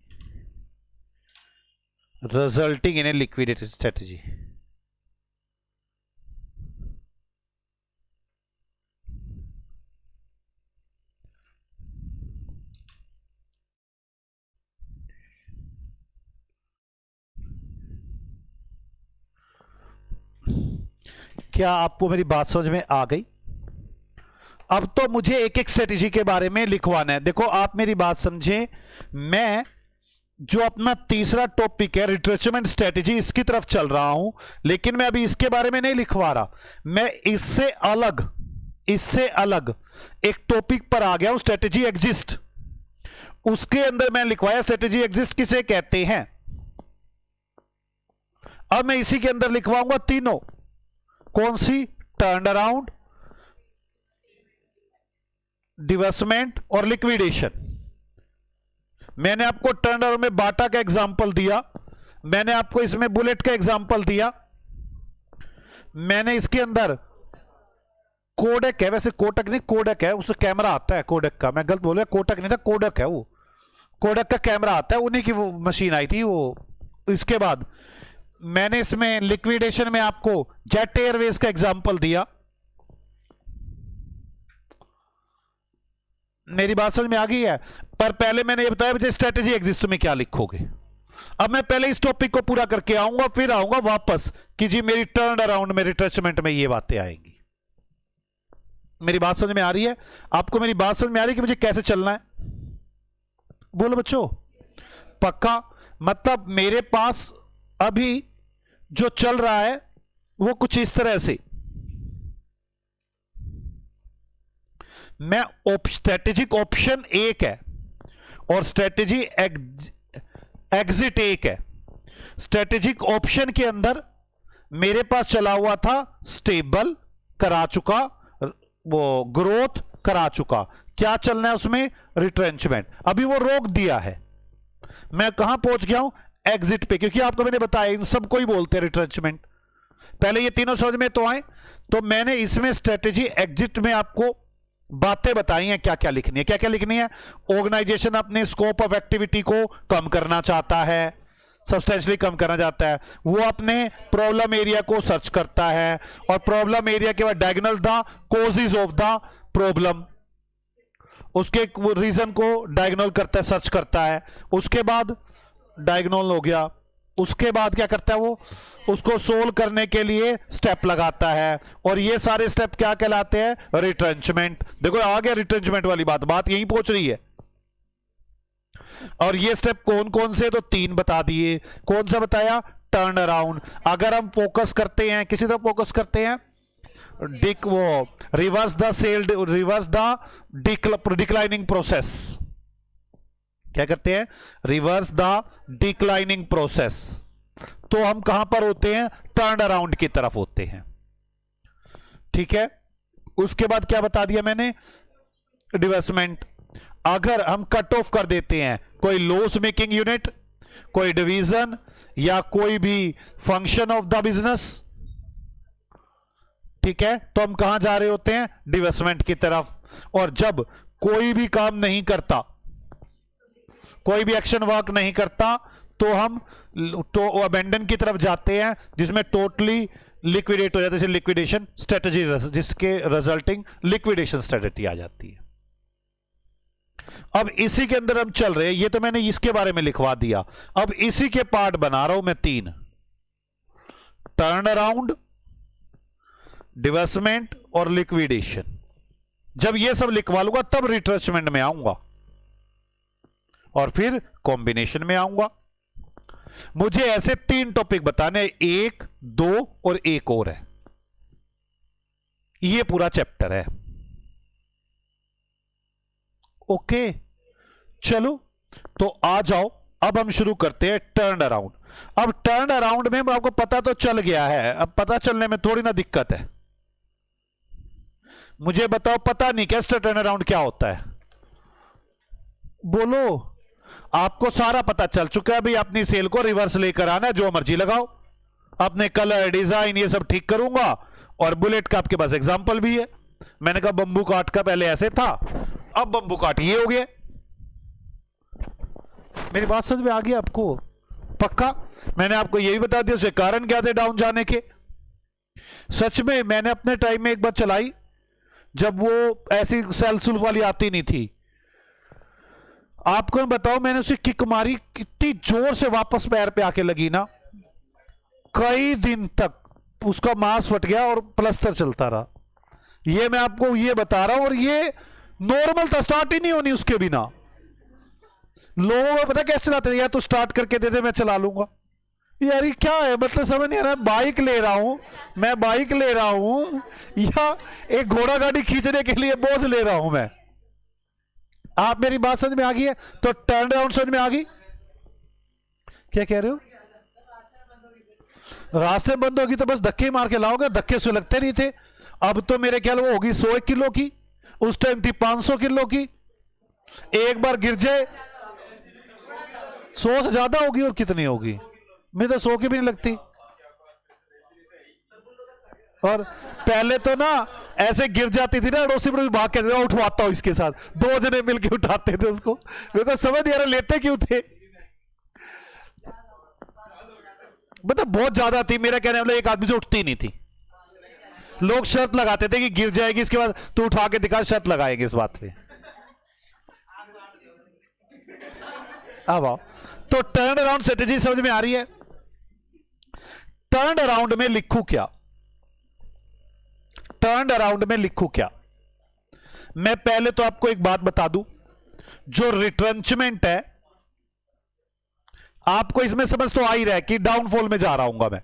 resulting in a liquidation strategy. क्या आपको मेरी बात समझ में आ गई? अब तो मुझे एक एक स्ट्रेटेजी के बारे में लिखवाना है। देखो आप मेरी बात समझे, मैं जो अपना तीसरा टॉपिक है रिट्रेसमेंट स्ट्रेटेजी, इसकी तरफ चल रहा हूं, लेकिन मैं अभी इसके बारे में नहीं लिखवा रहा। मैं इससे अलग एक टॉपिक पर आ गया हूं, स्ट्रेटेजी एग्जिस्ट। उसके अंदर मैं लिखवाया स्ट्रेटेजी एग्जिस्ट किसे कहते हैं। अब मैं इसी के अंदर लिखवाऊंगा तीनों। कौन सी? टर्न अराउंड, डिवेस्टमेंट और लिक्विडेशन। मैंने आपको टर्न अराउंड में बाटा का एग्जांपल दिया, मैंने आपको इसमें बुलेट का एग्जांपल दिया, मैंने इसके अंदर कोडेक है, वैसे कोटक नहीं कोडेक है, उससे कैमरा आता है कोडेक का, मैं गलत बोल रहा, कोटक नहीं था कोडेक है, वो कोडेक का कैमरा आता है, उन्हीं की वो मशीन आई थी वो। इसके बाद मैंने इसमें लिक्विडेशन में आपको जेट एयरवेज का एग्जांपल दिया। मेरी बात समझ में आ गई है? पर पहले मैंने ये बताया मुझे स्ट्रेटेजी एग्जिस्ट में क्या लिखोगे। अब मैं पहले इस टॉपिक को पूरा करके आऊंगा, फिर आऊंगा वापस कि जी मेरी टर्न अराउंड में रिट्रेचमेंट में ये बातें आएंगी। मेरी बात समझ में आ रही है आपको? मेरी बात समझ में आ रही है कि मुझे कैसे चलना है? बोलो बच्चों, पक्का? मतलब मेरे पास अभी जो चल रहा है वो कुछ इस तरह से, मैं स्ट्रेटेजिक ऑप्शन एक है और स्ट्रेटेजी एग्जिट एक है। स्ट्रेटेजिक ऑप्शन के अंदर मेरे पास चला हुआ था स्टेबल करा चुका, वो ग्रोथ करा चुका, क्या चलना है उसमें? रिट्रेंचमेंट। अभी वो रोक दिया है, मैं कहां पहुंच गया हूं? एग्जिट पे, क्योंकि आपको मैंने बताया इन सब को ही बोलते हैं रिट्रेंचमेंट। पहले ये तीनों समझ में तो आए, तो मैंने इसमें स्ट्रेटेजी एग्जिट में आपको बातें बताई हैं क्या क्या लिखनी है। क्या क्या लिखनी है? ऑर्गेनाइजेशन अपने स्कोप ऑफ एक्टिविटी को कम करना चाहता है, सब्सटेंशियली कम करना चाहता है, वो अपने प्रॉब्लम एरिया को सर्च करता है और प्रॉब्लम एरिया के बाद diagonal the causes of the problem, उसके रीजन को डायगोनल करता है, सर्च करता है। उसके बाद डायगोनल हो गया, उसके बाद क्या करता है? वो उसको सोल्व करने के लिए स्टेप लगाता है, और ये सारे स्टेप क्या कहलाते हैं? रिट्रेंचमेंट। देखो आ गया रिट्रेंचमेंट वाली बात यहीं पहुंच रही है। और ये स्टेप कौन कौन से? तो 3 बता दिए। कौन सा बताया? Turn around. अगर हम फोकस करते हैं, किसी तरफ फोकस करते हैं, रिवर्स द डिक्लाइनिंग प्रोसेस। क्या करते हैं? Reverse the declining process. तो हम कहां पर होते हैं? टर्न अराउंड की तरफ होते हैं। ठीक है, उसके बाद क्या बता दिया मैंने? डिवेस्टमेंट। अगर हम कट ऑफ कर देते हैं कोई लॉस मेकिंग यूनिट, कोई डिवीजन या कोई भी फंक्शन ऑफ द बिजनेस, ठीक है, तो हम कहां जा रहे होते हैं? डिवेस्टमेंट की तरफ। और जब कोई भी काम नहीं करता, कोई भी एक्शन वर्क नहीं करता, तो हम अबेंडन की तरफ जाते हैं, जिसमें टोटली लिक्विडेट हो जाता है, जैसे लिक्विडेशन स्ट्रेटेजी, जिसके रिजल्टिंग लिक्विडेशन स्ट्रेटेजी आ जाती है। अब इसी के अंदर हम चल रहे हैं, ये तो मैंने इसके बारे में लिखवा दिया। अब इसी के पार्ट बना रहा हूं मैं 3, टर्न अराउंड, डिवेस्टमेंट और लिक्विडेशन। जब ये सब लिखवा लूंगा तब रिट्रेचमेंट में आऊंगा और फिर कॉम्बिनेशन में आऊंगा। मुझे ऐसे 3 टॉपिक बताने, 1, 2 और एक और है, ये पूरा चैप्टर है। ओके चलो, तो आ जाओ, अब हम शुरू करते हैं टर्न अराउंड। अब टर्न अराउंड में आपको पता तो चल गया है, अब पता चलने में थोड़ी ना दिक्कत है। मुझे बताओ, पता नहीं कैसे टर्न अराउंड क्या होता है? बोलो। आपको सारा पता चल चुका है भाई, अपनी सेल को रिवर्स लेकर आना है, जो मर्जी लगाओ, अपने कलर डिजाइन ये सब ठीक करूंगा। और बुलेट का आपके पास एग्जांपल भी है, मैंने कहा बंबू काट का पहले ऐसे था, अब बंबू काट ये हो गया। मेरी बात समझ में आ गई आपको? पक्का? मैंने आपको यही बता दिया उसके कारण क्या थे डाउन जाने के। सच में मैंने अपने टाइम में एक बार चलाई, जब वो ऐसी सेल्सुल वाली आती नहीं थी। आपको मैं बताओ, मैंने उसे किक मारी, कितनी जोर से वापस पैर पे आके लगी ना, कई दिन तक उसका मांस फट गया और प्लास्टर चलता रहा। ये मैं आपको ये बता रहा हूं, और ये नॉर्मल था, स्टार्ट ही नहीं होनी उसके बिना। लोगों को पता कैसे चलाते हैं? या तो स्टार्ट करके दे दे, मैं चला लूंगा। यार ये क्या है? मतलब समझ नहीं आ रहा। बाइक ले रहा हूं मैं, बाइक ले रहा हूं, या एक घोड़ा गाड़ी खींचने के लिए बोझ ले रहा हूं मैं। आप मेरी बात समझ में आ गई है? तो टर्न अराउंड समझ में आ गई? क्या कह रहे हो? रास्ते बंद होगी तो बस धक्के मार के लाओगे, धक्के से लगते नहीं थे। अब तो मेरे ख्याल वो होगी 100 किलो की, उस टाइम थी 500 किलो की। एक बार गिर जाए 100 से ज्यादा होगी, और कितनी होगी? मैं तो 100 की भी नहीं लगती। और पहले तो ना ऐसे गिर जाती थी ना, अड़ोसी पर भाग के उठवाता हूं इसके साथ, 2 जने मिलके उठाते थे उसको। मेरे को समझ नहीं आ रहा लेते क्यों थे, मतलब बहुत ज्यादा थी। मेरा कहने वाला एक आदमी से उठती नहीं थी। लोग शर्त लगाते थे कि गिर जाएगी इसके बाद तू उठा के दिखा, शर्त लगाएंगे इस बात पे। अब आओ, तो टर्न अराउंड स्ट्रेटेजी समझ में आ रही है। टर्न अराउंड में लिखूं क्या, टर्न अराउंड में लिखूं क्या? मैं पहले तो आपको एक बात बता दूं, जो रिट्रेंचमेंट है आपको इसमें समझ तो आ ही रहा है कि डाउनफॉल में जा रहा हूंगा मैं।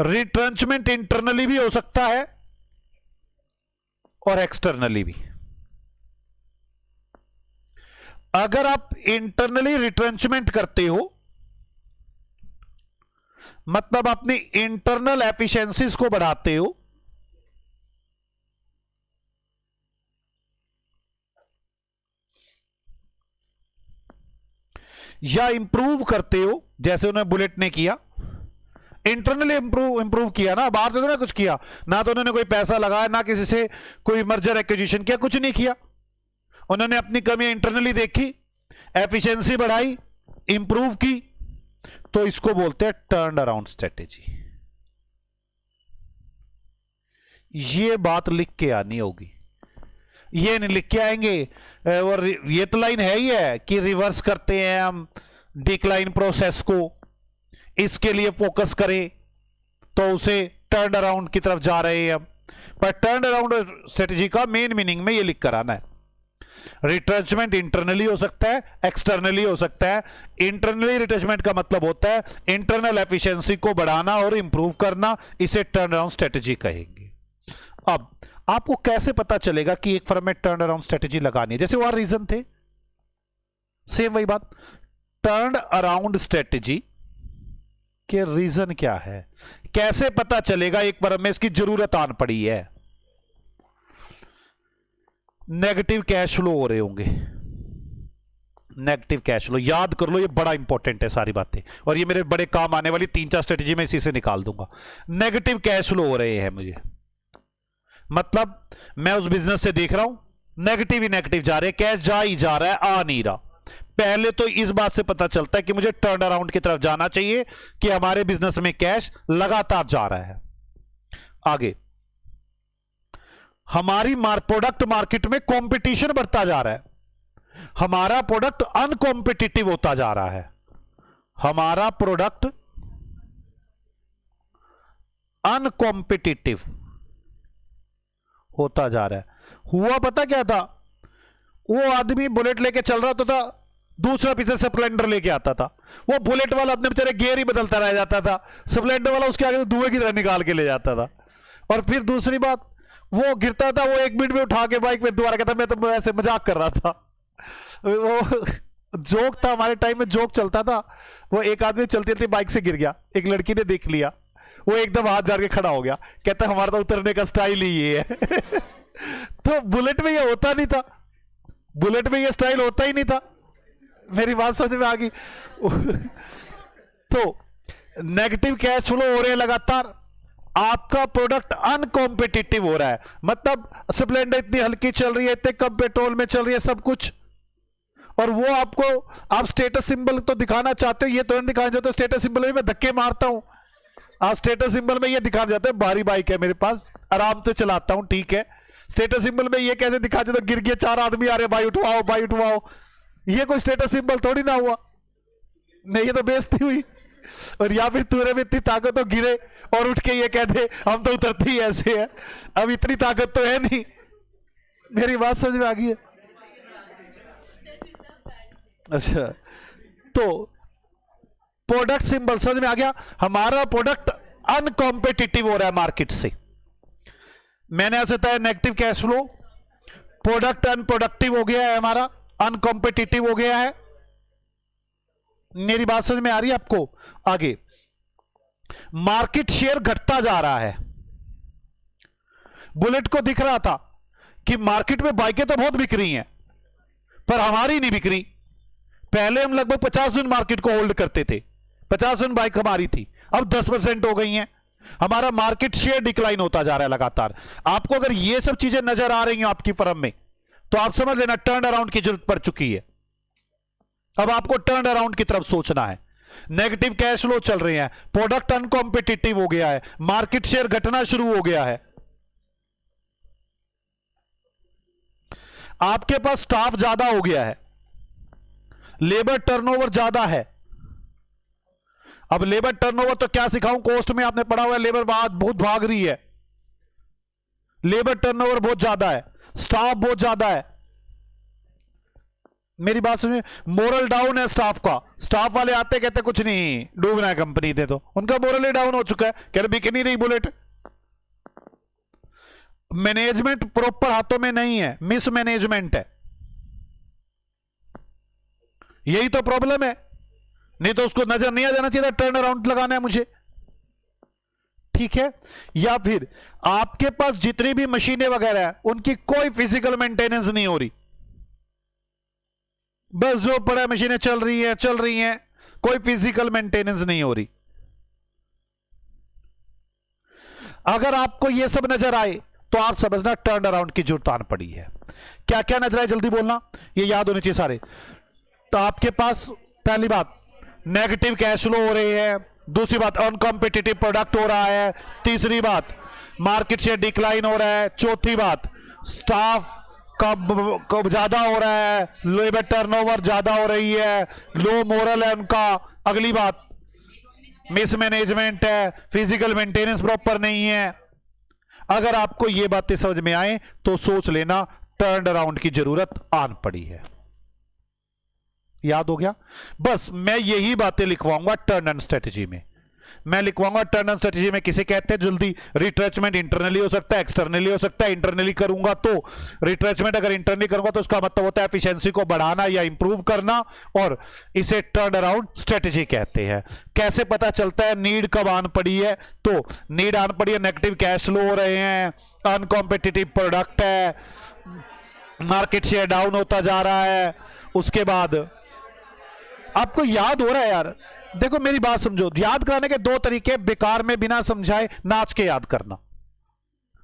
रिट्रेंचमेंट इंटरनली भी हो सकता है और एक्सटर्नली भी। अगर आप इंटरनली रिट्रेंचमेंट करते हो, मतलब अपनी इंटरनल एफिशिएंसीज को बढ़ाते हो, या इंप्रूव करते हो, जैसे उन्हें बुलेट ने किया, इंटरनली इंप्रूव किया ना, बाहर से तो ना कुछ किया ना, तो उन्होंने कोई पैसा लगाया ना, किसी से कोई मर्जर एक्विजिशन किया, कुछ नहीं किया। उन्होंने अपनी कमियां इंटरनली देखी, एफिशिएंसी बढ़ाई, इंप्रूव की, तो इसको बोलते हैं टर्न अराउंड स्ट्रेटेजी। ये बात लिख के आनी होगी, ये नहीं लिख के आएंगे। और ये तो लाइन है ही है कि रिवर्स करते हैं हम डिक्लाइन प्रोसेस को, इसके लिए फोकस करें तो उसे टर्न अराउंड की तरफ जा रहे हैं हम। पर टर्न अराउंड स्ट्रेटेजी का मेन मीनिंग में ये लिख कर आना है। रिट्रेंचमेंट इंटरनली हो सकता है, एक्सटर्नली हो सकता है। इंटरनली रिट्रेंचमेंट का मतलब होता है इंटरनल एफिशिएंसी को बढ़ाना और इंप्रूव करना, इसे टर्न अराउंड स्ट्रेटेजी कहेंगे। अब आपको कैसे पता चलेगा कि एक फर्म में टर्न अराउंड स्ट्रेटेजी लगानी है? जैसे वहां रीजन थे, सेम वही बात, टर्न अराउंड स्ट्रेटेजी के रीजन क्या है, कैसे पता चलेगा एक फर्म में इसकी जरूरत आन पड़ी है? नेगेटिव कैश फ्लो हो रहे होंगे, नेगेटिव कैश फ्लो याद कर लो, ये बड़ा इंपॉर्टेंट है सारी बातें, और ये मेरे बड़े काम आने वाली 3-4 स्ट्रेटेजी में इसी से निकाल दूंगा। नेगेटिव कैश फ्लो हो रहे हैं मुझे, मतलब मैं उस बिजनेस से देख रहा हूं नेगेटिव ही नेगेटिव जा रहे हैं, कैश जा ही जा रहा है, आ नहीं रहा। पहले तो इस बात से पता चलता है कि मुझे टर्न अराउंड की तरफ जाना चाहिए कि हमारे बिजनेस में कैश लगातार जा रहा है आगे। हमारी प्रोडक्ट मार्केट में कंपटीशन बढ़ता जा रहा है, हमारा प्रोडक्ट अनकॉम्पिटिटिव होता जा रहा है, हमारा प्रोडक्ट अनकॉम्पिटिटिव होता जा रहा है। हुआ पता क्या था, वो आदमी बुलेट लेके चल रहा था, दूसरा पीछे स्प्लेंडर लेके आता था, वो बुलेट वाला अपने बेचारे गियर ही बदलता रह जाता था, स्प्लेंडर वाला उसके आगे धुएं की तरह निकाल के ले जाता था। और फिर दूसरी बात, वो गिरता था, वो 1 मिनट में उठा के बाइक पे दोबारा कहता मैं तो ऐसे मजाक कर रहा था। वो जोक था, हमारे टाइम में जोक चलता था। वो एक आदमी चलती चलती बाइक से गिर गया, एक लड़की ने देख लिया, वो एकदम हाथ जार के खड़ा हो गया, कहता हमारा तो उतरने का स्टाइल ही ये है। तो बुलेट में ये होता नहीं था, बुलेट में ये स्टाइल होता ही नहीं था। मेरी बात समझ में आ गई? तो नेगेटिव कैश फ्लो हो रहे हैं लगातार, आपका प्रोडक्ट अनकॉम्पिटिटिव हो रहा है, मतलब स्प्लेंडर इतनी हल्की चल रही है, इतने कम पेट्रोल में चल रही है सब कुछ, और वो आपको आप स्टेटस सिंबल तो दिखाना चाहते हो, ये तो नहीं दिखाना चाहते, स्टेटस सिंबल में मैं धक्के मारता हूं, आप स्टेटस सिंबल में ये दिखाना चाहते हैं भारी बाइक है मेरे पास, आराम से चलाता हूं, ठीक है। स्टेटस सिंबल में ये कैसे दिखा देते, गिर गया 4 आदमी आ रहे, भाई उठवाओ भाई उठवाओ, ये कोई स्टेटस सिंबल थोड़ी ना हुआ, नहीं ये तो बेइज्जती हुई। और या फिर तुरे में इतनी ताकत हो गिरे और उठ के ये कह दे हम तो उतरते ही ऐसे हैं, अब इतनी ताकत तो है नहीं। मेरी बात समझ में आ गई है? अच्छा, तो प्रोडक्ट सिंबल समझ में आ गया, हमारा प्रोडक्ट अनकॉम्पिटिटिव हो रहा है मार्केट से। मैंने ऐसे बताया negative cash flow, product unproductive हो गया है, हमारा अनकॉम्पिटिटिव हो गया है। मेरी बात समझ में आ रही है आपको? आगे मार्केट शेयर घटता जा रहा है। बुलेट को दिख रहा था कि मार्केट में बाइकें तो बहुत बिक रही हैं पर हमारी नहीं बिक रही। पहले हम लगभग 50 दिन मार्केट को होल्ड करते थे, 50% बाइक हमारी थी, अब 10% हो गई हैं। हमारा मार्केट शेयर डिक्लाइन होता जा रहा है लगातार। आपको अगर ये सब चीजें नजर आ रही हैं आपकी फर्म में, तो आप समझ लेना टर्न अराउंड की जरूरत पड़ चुकी है। अब आपको टर्न अराउंड की तरफ सोचना है। नेगेटिव कैश फ्लो चल रहे हैं, प्रोडक्ट अनकॉम्पिटिटिव हो गया है, मार्केट शेयर घटना शुरू हो गया है, आपके पास स्टाफ ज्यादा हो गया है, लेबर टर्नओवर ज्यादा है। अब लेबर टर्नओवर तो क्या सिखाऊं, कोस्ट में आपने पढ़ा हुआ है, लेबर बहुत भाग रही है, लेबर टर्नओवर बहुत ज्यादा है, स्टाफ बहुत ज्यादा है। मेरी बात सुनिए, मोरल डाउन है स्टाफ का। स्टाफ वाले आते कहते कुछ नहीं, डूबना है कंपनी दे, तो उनका मोरल ही डाउन हो चुका है, कह रहे बिक नहीं रही बुलेट। मैनेजमेंट प्रॉपर हाथों में नहीं है, मिसमैनेजमेंट है, यही तो प्रॉब्लम है। नहीं तो उसको नजर नहीं आ जाना चाहिए था टर्न अराउंड लगाना है मुझे, ठीक है। या फिर आपके पास जितनी भी मशीनें वगैरह है उनकी कोई फिजिकल मेंटेनेंस नहीं हो रही, बस जो पड़ा मशीनें चल रही हैं, कोई फिजिकल मेंटेनेंस नहीं हो रही। अगर आपको यह सब नजर आए तो आप समझना टर्न अराउंड की जरूरत आन पड़ी है। क्या क्या नजर आए जल्दी बोलना, ये याद होने चाहिए सारे। तो आपके पास पहली बात नेगेटिव कैश फ्लो हो रहे हैं, दूसरी बात अनकॉम्पिटिटिव प्रोडक्ट हो रहा है, तीसरी बात मार्केट शेयर डिक्लाइन हो रहा है, चौथी बात स्टाफ का ज्यादा हो रहा है, लेबर टर्नओवर ज्यादा हो रही है, लो मोरल है उनका, अगली बात मिसमैनेजमेंट है, फिजिकल मेंटेनेंस प्रॉपर नहीं है। अगर आपको ये बातें समझ में आए तो सोच लेना टर्न अराउंड की जरूरत आन पड़ी है। याद हो गया? बस मैं यही बातें लिखवाऊंगा टर्न एंड स्ट्रेटजी में। मैं लिखवाऊंगा टर्न एंड स्ट्रेटजी में किसे कहते हैं जल्दी। रिट्रेचमेंट इंटरनली हो सकता है, एक्सटर्नली हो सकता है। इंटरनली करूंगा तो रिट्रेचमेंट, अगर इंटरनली करूंगा तो उसका मतलब होता है एफिशिएंसी को बढ़ाना या इंप्रूव करना, और इसे टर्न अराउंड स्ट्रेटजी कहते हैं। कैसे पता चलता है नीड कब आन पड़ी है? तो नीड आन पड़ी है, नेगेटिव कैश फ्लो हो रहे हैं, अनकॉम्पिटिटिव प्रोडक्ट है, मार्केट शेयर डाउन होता जा रहा है। उसके बाद आपको याद हो रहा है यार, देखो मेरी बात समझो, याद कराने के दो तरीके, बेकार में बिना समझाए नाच के याद करना,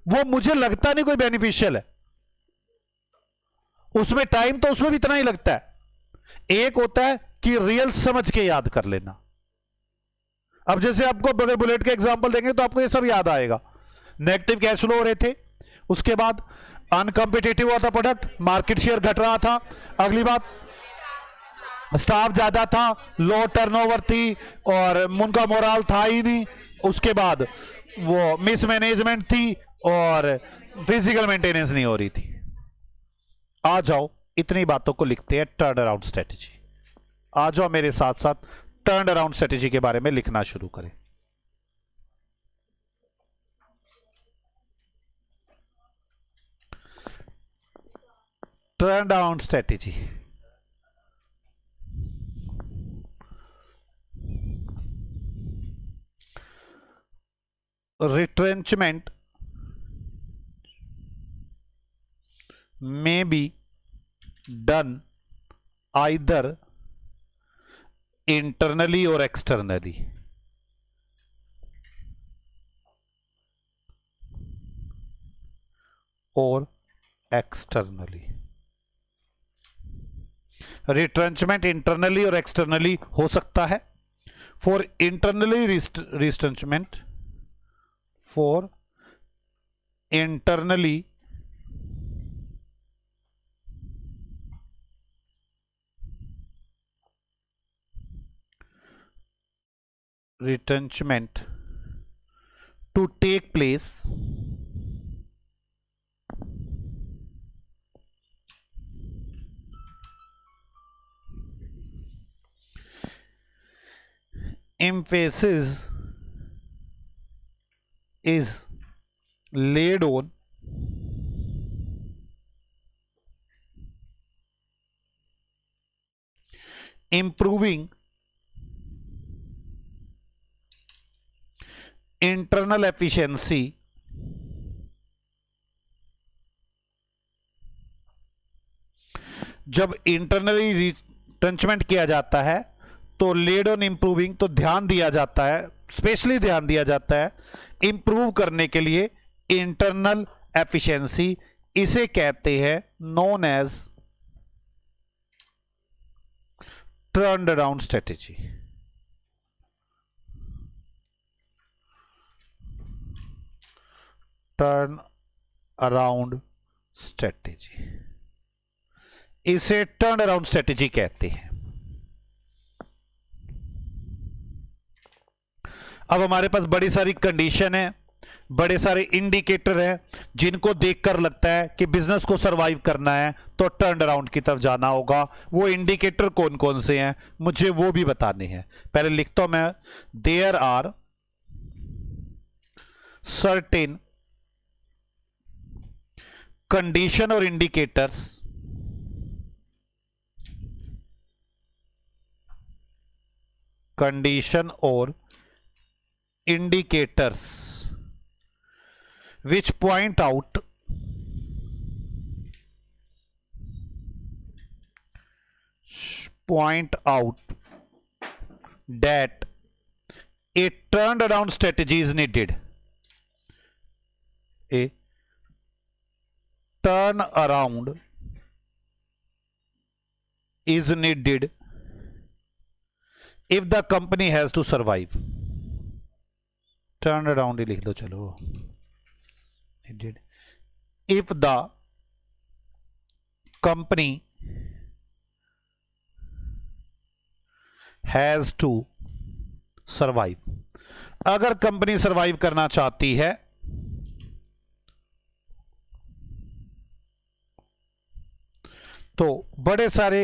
वो मुझे लगता नहीं कोई बेनिफिशियल है। उसमें टाइम तो उसमें भी इतना ही लगता है। एक होता है कि रियल समझ के याद कर लेना। अब जैसे आपको अगर बुलेट के एग्जांपल देंगे तो आपको ये सब याद आएगा। नेगेटिव कैश फ्लो हो रहे थे, उसके बाद अनकॉम्पिटिटिव हुआ था प्रोडक्ट, मार्केट शेयर घट रहा था, अगली बात स्टाफ ज्यादा था, लो टर्नओवर थी और उनका मोरल था ही नहीं, उसके बाद वो मिसमैनेजमेंट थी और फिजिकल मेंटेनेंस नहीं हो रही थी। आ जाओ इतनी बातों को लिखते हैं टर्न अराउंड स्ट्रेटजी। आ जाओ मेरे साथ साथ टर्न अराउंड स्ट्रेटजी के बारे में लिखना शुरू करें। Turn around strategy, retrenchment may be done either internally or externally. Or externally. Retrenchment internally or externally हो सकता है। For internally retrenchment, for internally retrenchment to take place emphasis is laid on improving internal efficiency जब internally retrenchment किया जाता है तो laid on improving, तो ध्यान दिया जाता है, स्पेशली ध्यान दिया जाता है इंप्रूव करने के लिए इंटरनल एफिशिएंसी। इसे कहते हैं known as turn around strategy. Turn around strategy, इसे टर्न अराउंड स्ट्रेटेजी कहते हैं। अब हमारे पास बड़ी सारी कंडीशन है, बड़े सारे इंडिकेटर हैं जिनको देखकर लगता है कि बिजनेस को सरवाइव करना है तो टर्न अराउंड की तरफ जाना होगा। वो इंडिकेटर कौन कौन से हैं मुझे वो भी बताने हैं। पहले लिखता हूं मैं, देयर आर सर्टेन कंडीशन और indicators which point out that a turnaround strategy is needed. A turnaround is needed if the company has to survive. Turn around ही लिख दो, चलो। If the company has to survive, अगर company survive करना चाहती है तो बड़े सारे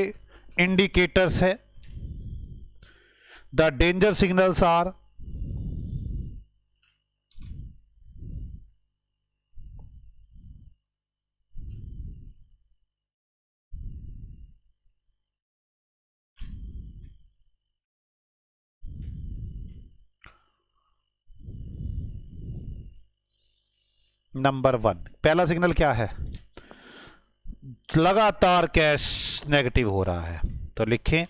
इंडिकेटर्स है। The danger signals are number 1, पहला सिग्नल क्या है? लगातार कैश नेगेटिव हो रहा है, तो लिखें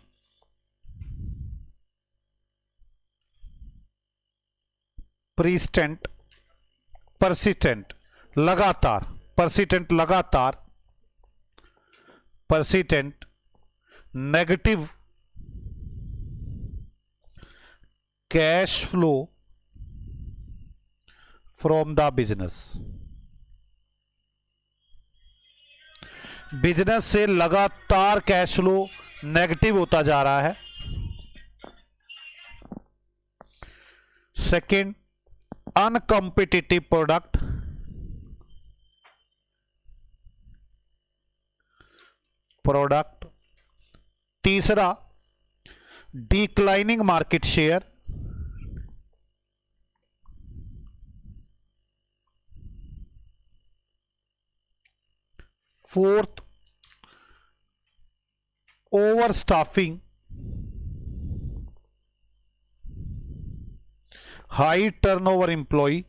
persistent negative cash flow from the business से लगातार कैश फ्लो नेगेटिव होता जा रहा है। Second, uncompetitive product. तीसरा, declining market share. Fourth, over staffing, high turnover employ,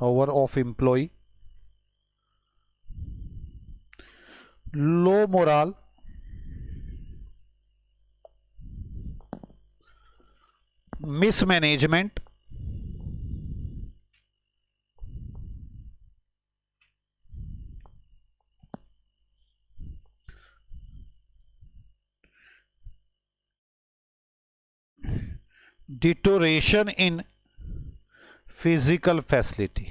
over off employ, low morale, mismanagement, deterioration in physical facility।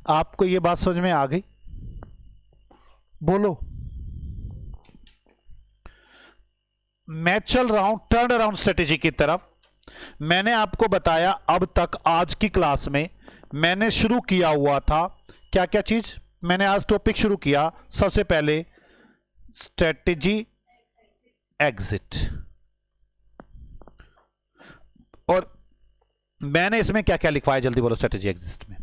आपको ये बात समझ में आ गई? बोलो। मैं चल रहा हूं टर्न अराउंड स्ट्रेटेजी की तरफ। मैंने आपको बताया अब तक आज की क्लास में मैंने शुरू किया हुआ था क्या क्या चीज मैंने आज टॉपिक शुरू किया। सबसे पहले स्ट्रेटेजी एग्जिट। और मैंने इसमें क्या क्या लिखवाया, जल्दी बोलो। स्ट्रेटेजी एग्जिट में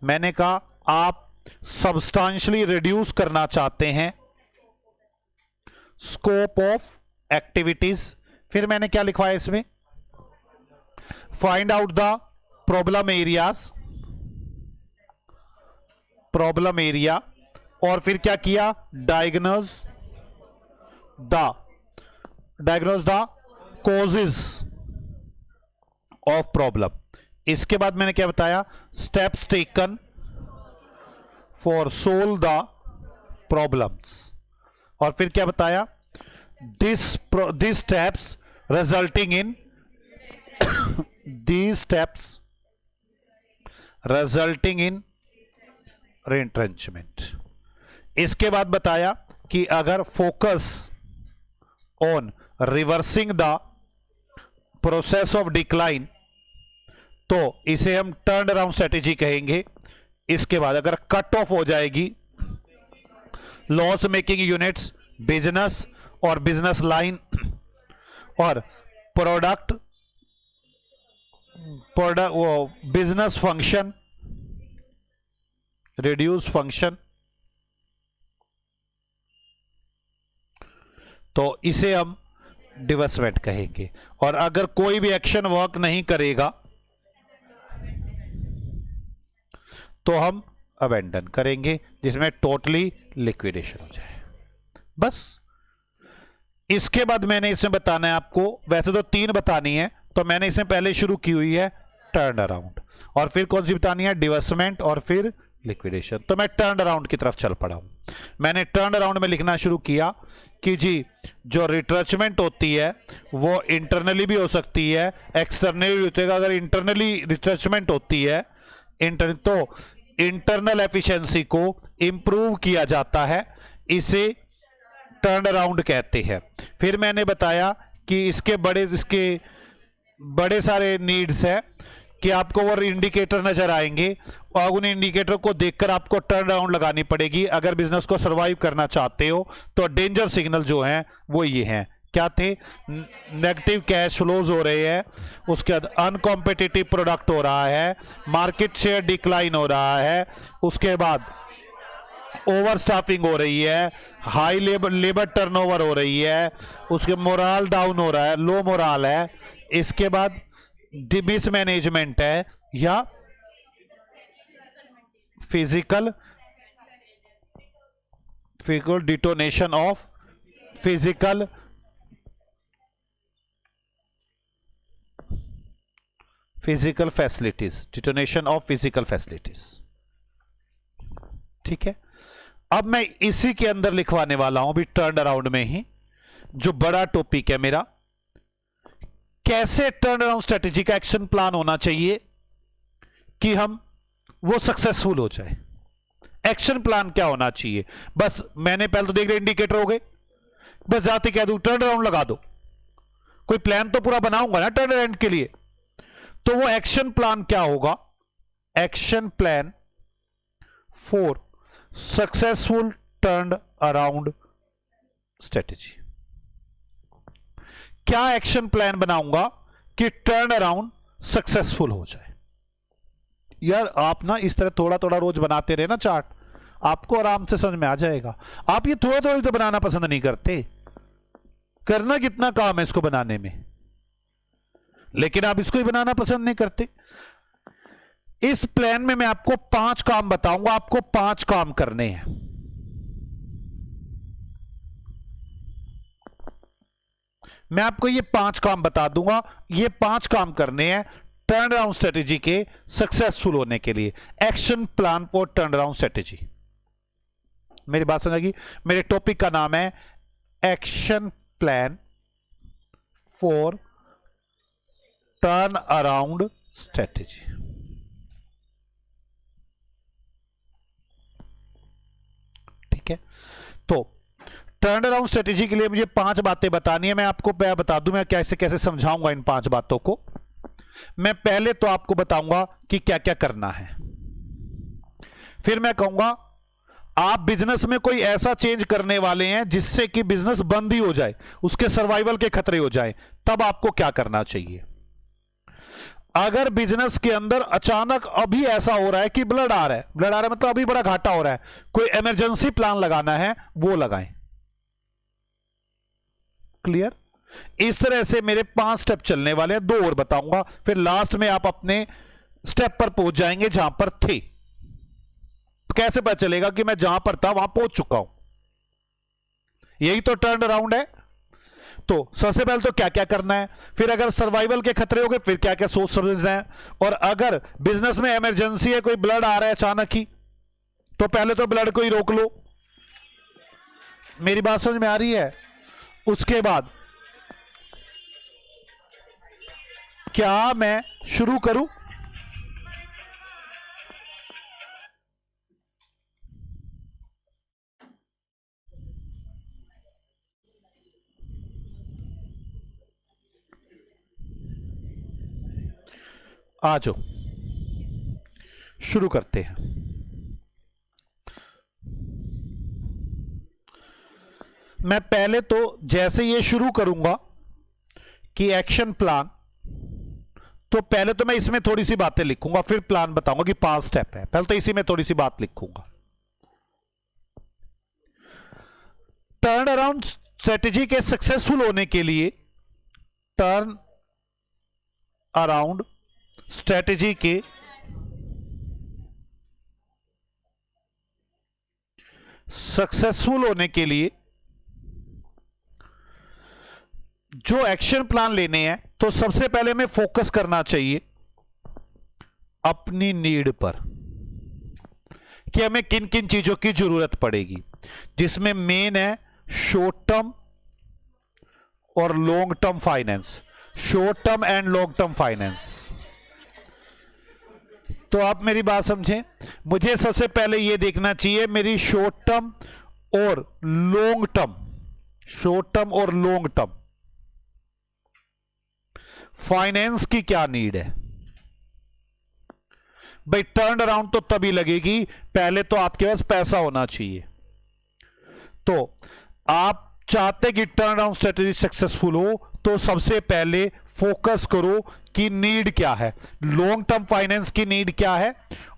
मैंने कहा आप सब्सटेंशियली रिड्यूस करना चाहते हैं स्कोप ऑफ एक्टिविटीज। फिर मैंने क्या लिखवाया इसमें, find out the problem areas, problem area. और फिर क्या किया, diagnose the causes of problem. इसके बाद मैंने क्या बताया, steps taken for solve the problems. और फिर क्या बताया, this steps resulting in these steps resulting in retrenchment। इसके बाद बताया कि अगर focus on reversing the process of decline तो इसे हम टर्न अराउंड स्ट्रेटेजी कहेंगे। इसके बाद अगर कट ऑफ हो जाएगी लॉस मेकिंग यूनिट्स, बिजनेस और बिजनेस लाइन और प्रोडक्ट वो बिजनेस फंक्शन, रिड्यूस फंक्शन, तो इसे हम डिवेस्टमेंट कहेंगे। और अगर कोई भी एक्शन वर्क नहीं करेगा तो हम अबेंडन करेंगे, जिसमें टोटली लिक्विडेशन हो जाए। बस इसके बाद मैंने इसमें बताना है आपको, वैसे तो 3 बतानी है, तो मैंने इसमें पहले शुरू की हुई है टर्न अराउंड, और फिर कौन सी बतानी है, डिवेस्टमेंट और फिर लिक्विडेशन। तो मैं टर्न अराउंड की तरफ चल पड़ा हूं। मैंने टर्न अराउंड में लिखना शुरू किया कि जी जो रिट्रेचमेंट होती है वो इंटरनली भी हो सकती है, एक्सटर्नली भी होती है। अगर इंटरनली रिट्रेचमेंट होती है तो इंटरनल एफिशिएंसी को इंप्रूव किया जाता है, इसे टर्न अराउंड कहते हैं। फिर मैंने बताया कि इसके बड़े सारे नीड्स है कि आपको वो इंडिकेटर नजर आएंगे और उन इंडिकेटर को देखकर आपको टर्न अराउंड लगानी पड़ेगी अगर बिजनेस को सरवाइव करना चाहते हो। तो डेंजर सिग्नल जो हैं वो ये हैं, क्या थे, नेगेटिव कैश फ्लोज हो रहे हैं, उसके बाद अनकॉम्पिटिटिव प्रोडक्ट हो रहा है, मार्केट शेयर डिक्लाइन हो रहा है, उसके बाद ओवर स्टाफिंग हो रही है, हाई लेबर टर्नओवर हो रही है, उसके मोराल डाउन हो रहा है, लो मोराल है, इसके बाद मिसमैनेजमेंट है या physical detonation of physical facilities, detonation of physical facilities. ठीक है, अब मैं इसी के अंदर लिखवाने वाला हूं अभी टर्न अराउंड में ही, जो बड़ा टॉपिक है मेरा, कैसे टर्न अराउंड स्ट्रेटेजी का एक्शन प्लान होना चाहिए कि हम वो सक्सेसफुल हो जाए। एक्शन प्लान क्या होना चाहिए, बस मैंने पहले तो देख लिया इंडिकेटर हो गए, बस जाते कह दूं टर्न अराउंड लगा दो, कोई प्लान तो पूरा बनाऊंगा ना टर्न अराउंड के लिए। तो वो एक्शन प्लान क्या होगा, action plan for successful turn around strategy. क्या एक्शन प्लान बनाऊंगा कि टर्न अराउंड सक्सेसफुल हो जाए। यार आप ना इस तरह थोड़ा थोड़ा रोज बनाते रहे ना चार्ट, आपको आराम से समझ में आ जाएगा। आप ये थोड़ा थोड़ा तो बनाना पसंद नहीं करते, करना कितना काम है इसको बनाने में, लेकिन आप इसको ही बनाना पसंद नहीं करते। इस प्लान में मैं आपको 5 काम बताऊंगा, आपको 5 काम करने हैं। मैं आपको ये 5 काम बता दूंगा, ये 5 काम करने हैं टर्न अराउंड स्ट्रेटेजी के सक्सेसफुल होने के लिए। Action plan for turn around strategy. मेरी बात समझेगी, मेरे टॉपिक का नाम है action plan for turn around strategy. ठीक है, तो टर्न अराउंड स्ट्रेटेजी के लिए मुझे 5 बातें बतानी है। मैं आपको बता दूं मैं कैसे कैसे समझाऊंगा इन 5 बातों को। मैं पहले तो आपको बताऊंगा कि क्या क्या करना है, फिर मैं कहूंगा आप बिजनेस में कोई ऐसा चेंज करने वाले हैं जिससे कि बिजनेस बंद ही हो जाए, उसके सर्वाइवल के खतरे हो जाएं, तब आपको क्या करना चाहिए? अगर बिजनेस के अंदर अचानक अभी ऐसा हो रहा है कि ब्लड आ रहा है, ब्लड आ रहा है मतलब अभी बड़ा घाटा हो रहा है, कोई इमरजेंसी प्लान लगाना है वो लगाएं। क्लियर? इस तरह से मेरे 5 स्टेप चलने वाले हैं, 2 और बताऊंगा, फिर लास्ट में आप अपने स्टेप पर पहुंच जाएंगे जहां पर थे। कैसे पता चलेगा कि मैं जहां पर था वहां पहुंच चुका हूं? यही तो टर्न अराउंड है। तो सबसे पहले तो क्या क्या करना है, फिर अगर सर्वाइवल के खतरे हो गए फिर क्या क्या सोच समझना है, और अगर बिजनेस में इमरजेंसी है, कोई ब्लड आ रहा है अचानक ही, तो पहले तो ब्लड को ही रोक लो। मेरी बात समझ में आ रही है? उसके बाद क्या मैं शुरू करूं? आ जाओ, शुरू करते हैं। मैं पहले तो जैसे ये शुरू करूंगा कि एक्शन प्लान, तो पहले तो मैं इसमें थोड़ी सी बातें लिखूंगा, फिर प्लान बताऊंगा कि 5 स्टेप है। पहले तो इसी में थोड़ी सी बात लिखूंगा। टर्न अराउंड स्ट्रेटेजी के सक्सेसफुल होने के लिए, टर्न अराउंड स्ट्रेटेजी के सक्सेसफुल होने के लिए जो एक्शन प्लान लेने हैं, तो सबसे पहले हमें फोकस करना चाहिए अपनी नीड पर, कि हमें किन किन चीजों की जरूरत पड़ेगी, जिसमें मेन है शॉर्ट टर्म और long term finance, short term and long term finance. तो आप मेरी बात समझें, मुझे सबसे पहले यह देखना चाहिए मेरी शॉर्ट टर्म और लॉन्ग टर्म, शॉर्ट टर्म और लॉन्ग टर्म फाइनेंस की क्या नीड है। भाई टर्न अराउंड तो तभी लगेगी, पहले तो आपके पास पैसा होना चाहिए। तो आप चाहते कि टर्न अराउंड स्ट्रेटेजी सक्सेसफुल हो, तो सबसे पहले फोकस करो कि नीड क्या है, लॉन्ग टर्म फाइनेंस की नीड क्या है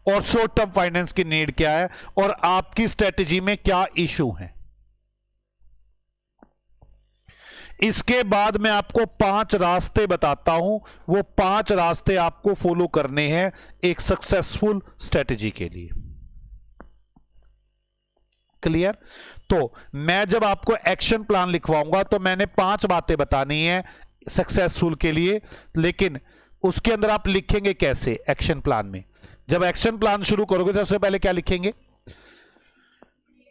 और शॉर्ट टर्म फाइनेंस की नीड क्या है, और आपकी स्ट्रेटेजी में क्या इशू है। इसके बाद मैं आपको 5 रास्ते बताता हूं, वो 5 रास्ते आपको फॉलो करने हैं एक सक्सेसफुल स्ट्रेटेजी के लिए। क्लियर? तो मैं जब आपको एक्शन प्लान लिखवाऊंगा तो मैंने 5 बातें बतानी है सक्सेसफुल के लिए, लेकिन उसके अंदर आप लिखेंगे कैसे एक्शन प्लान में? जब एक्शन प्लान शुरू करोगे तो सबसे पहले क्या लिखेंगे?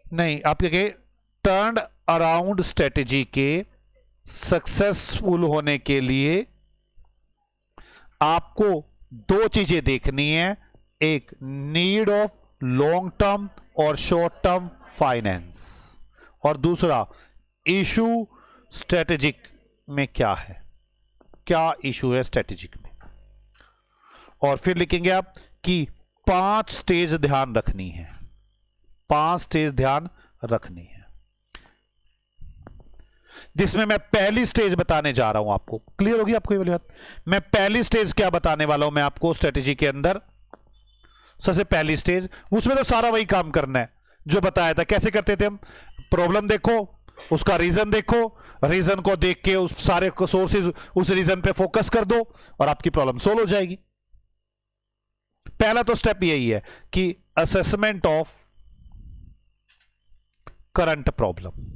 नहीं, आप लिखेंगे टर्न अराउंड स्ट्रेटेजी के सक्सेसफुल होने के लिए आपको 2 चीजें देखनी है, एक नीड ऑफ लॉन्ग टर्म और शॉर्ट टर्म फाइनेंस, और दूसरा इशू स्ट्रेटेजिक में क्या है, क्या इशू है स्ट्रेटेजिक में। और फिर लिखेंगे आप कि 5 स्टेज ध्यान रखनी है, 5 स्टेज ध्यान रखनी है, जिसमें मैं पहली स्टेज बताने जा रहा हूं आपको। क्लियर होगी आपको ये वाली बात? मैं पहली स्टेज क्या बताने वाला हूं मैं आपको स्ट्रेटेजी के अंदर, सबसे पहली स्टेज, उसमें तो सारा वही काम करना है जो बताया था। कैसे करते थे हम? प्रॉब्लम देखो, उसका रीजन देखो, रीजन को देख के उस सारे सोर्सेज उस रीजन पे फोकस कर दो और आपकी प्रॉब्लम सोल्व हो जाएगी। पहला तो स्टेप यही है कि असेसमेंट ऑफ करंट प्रॉब्लम।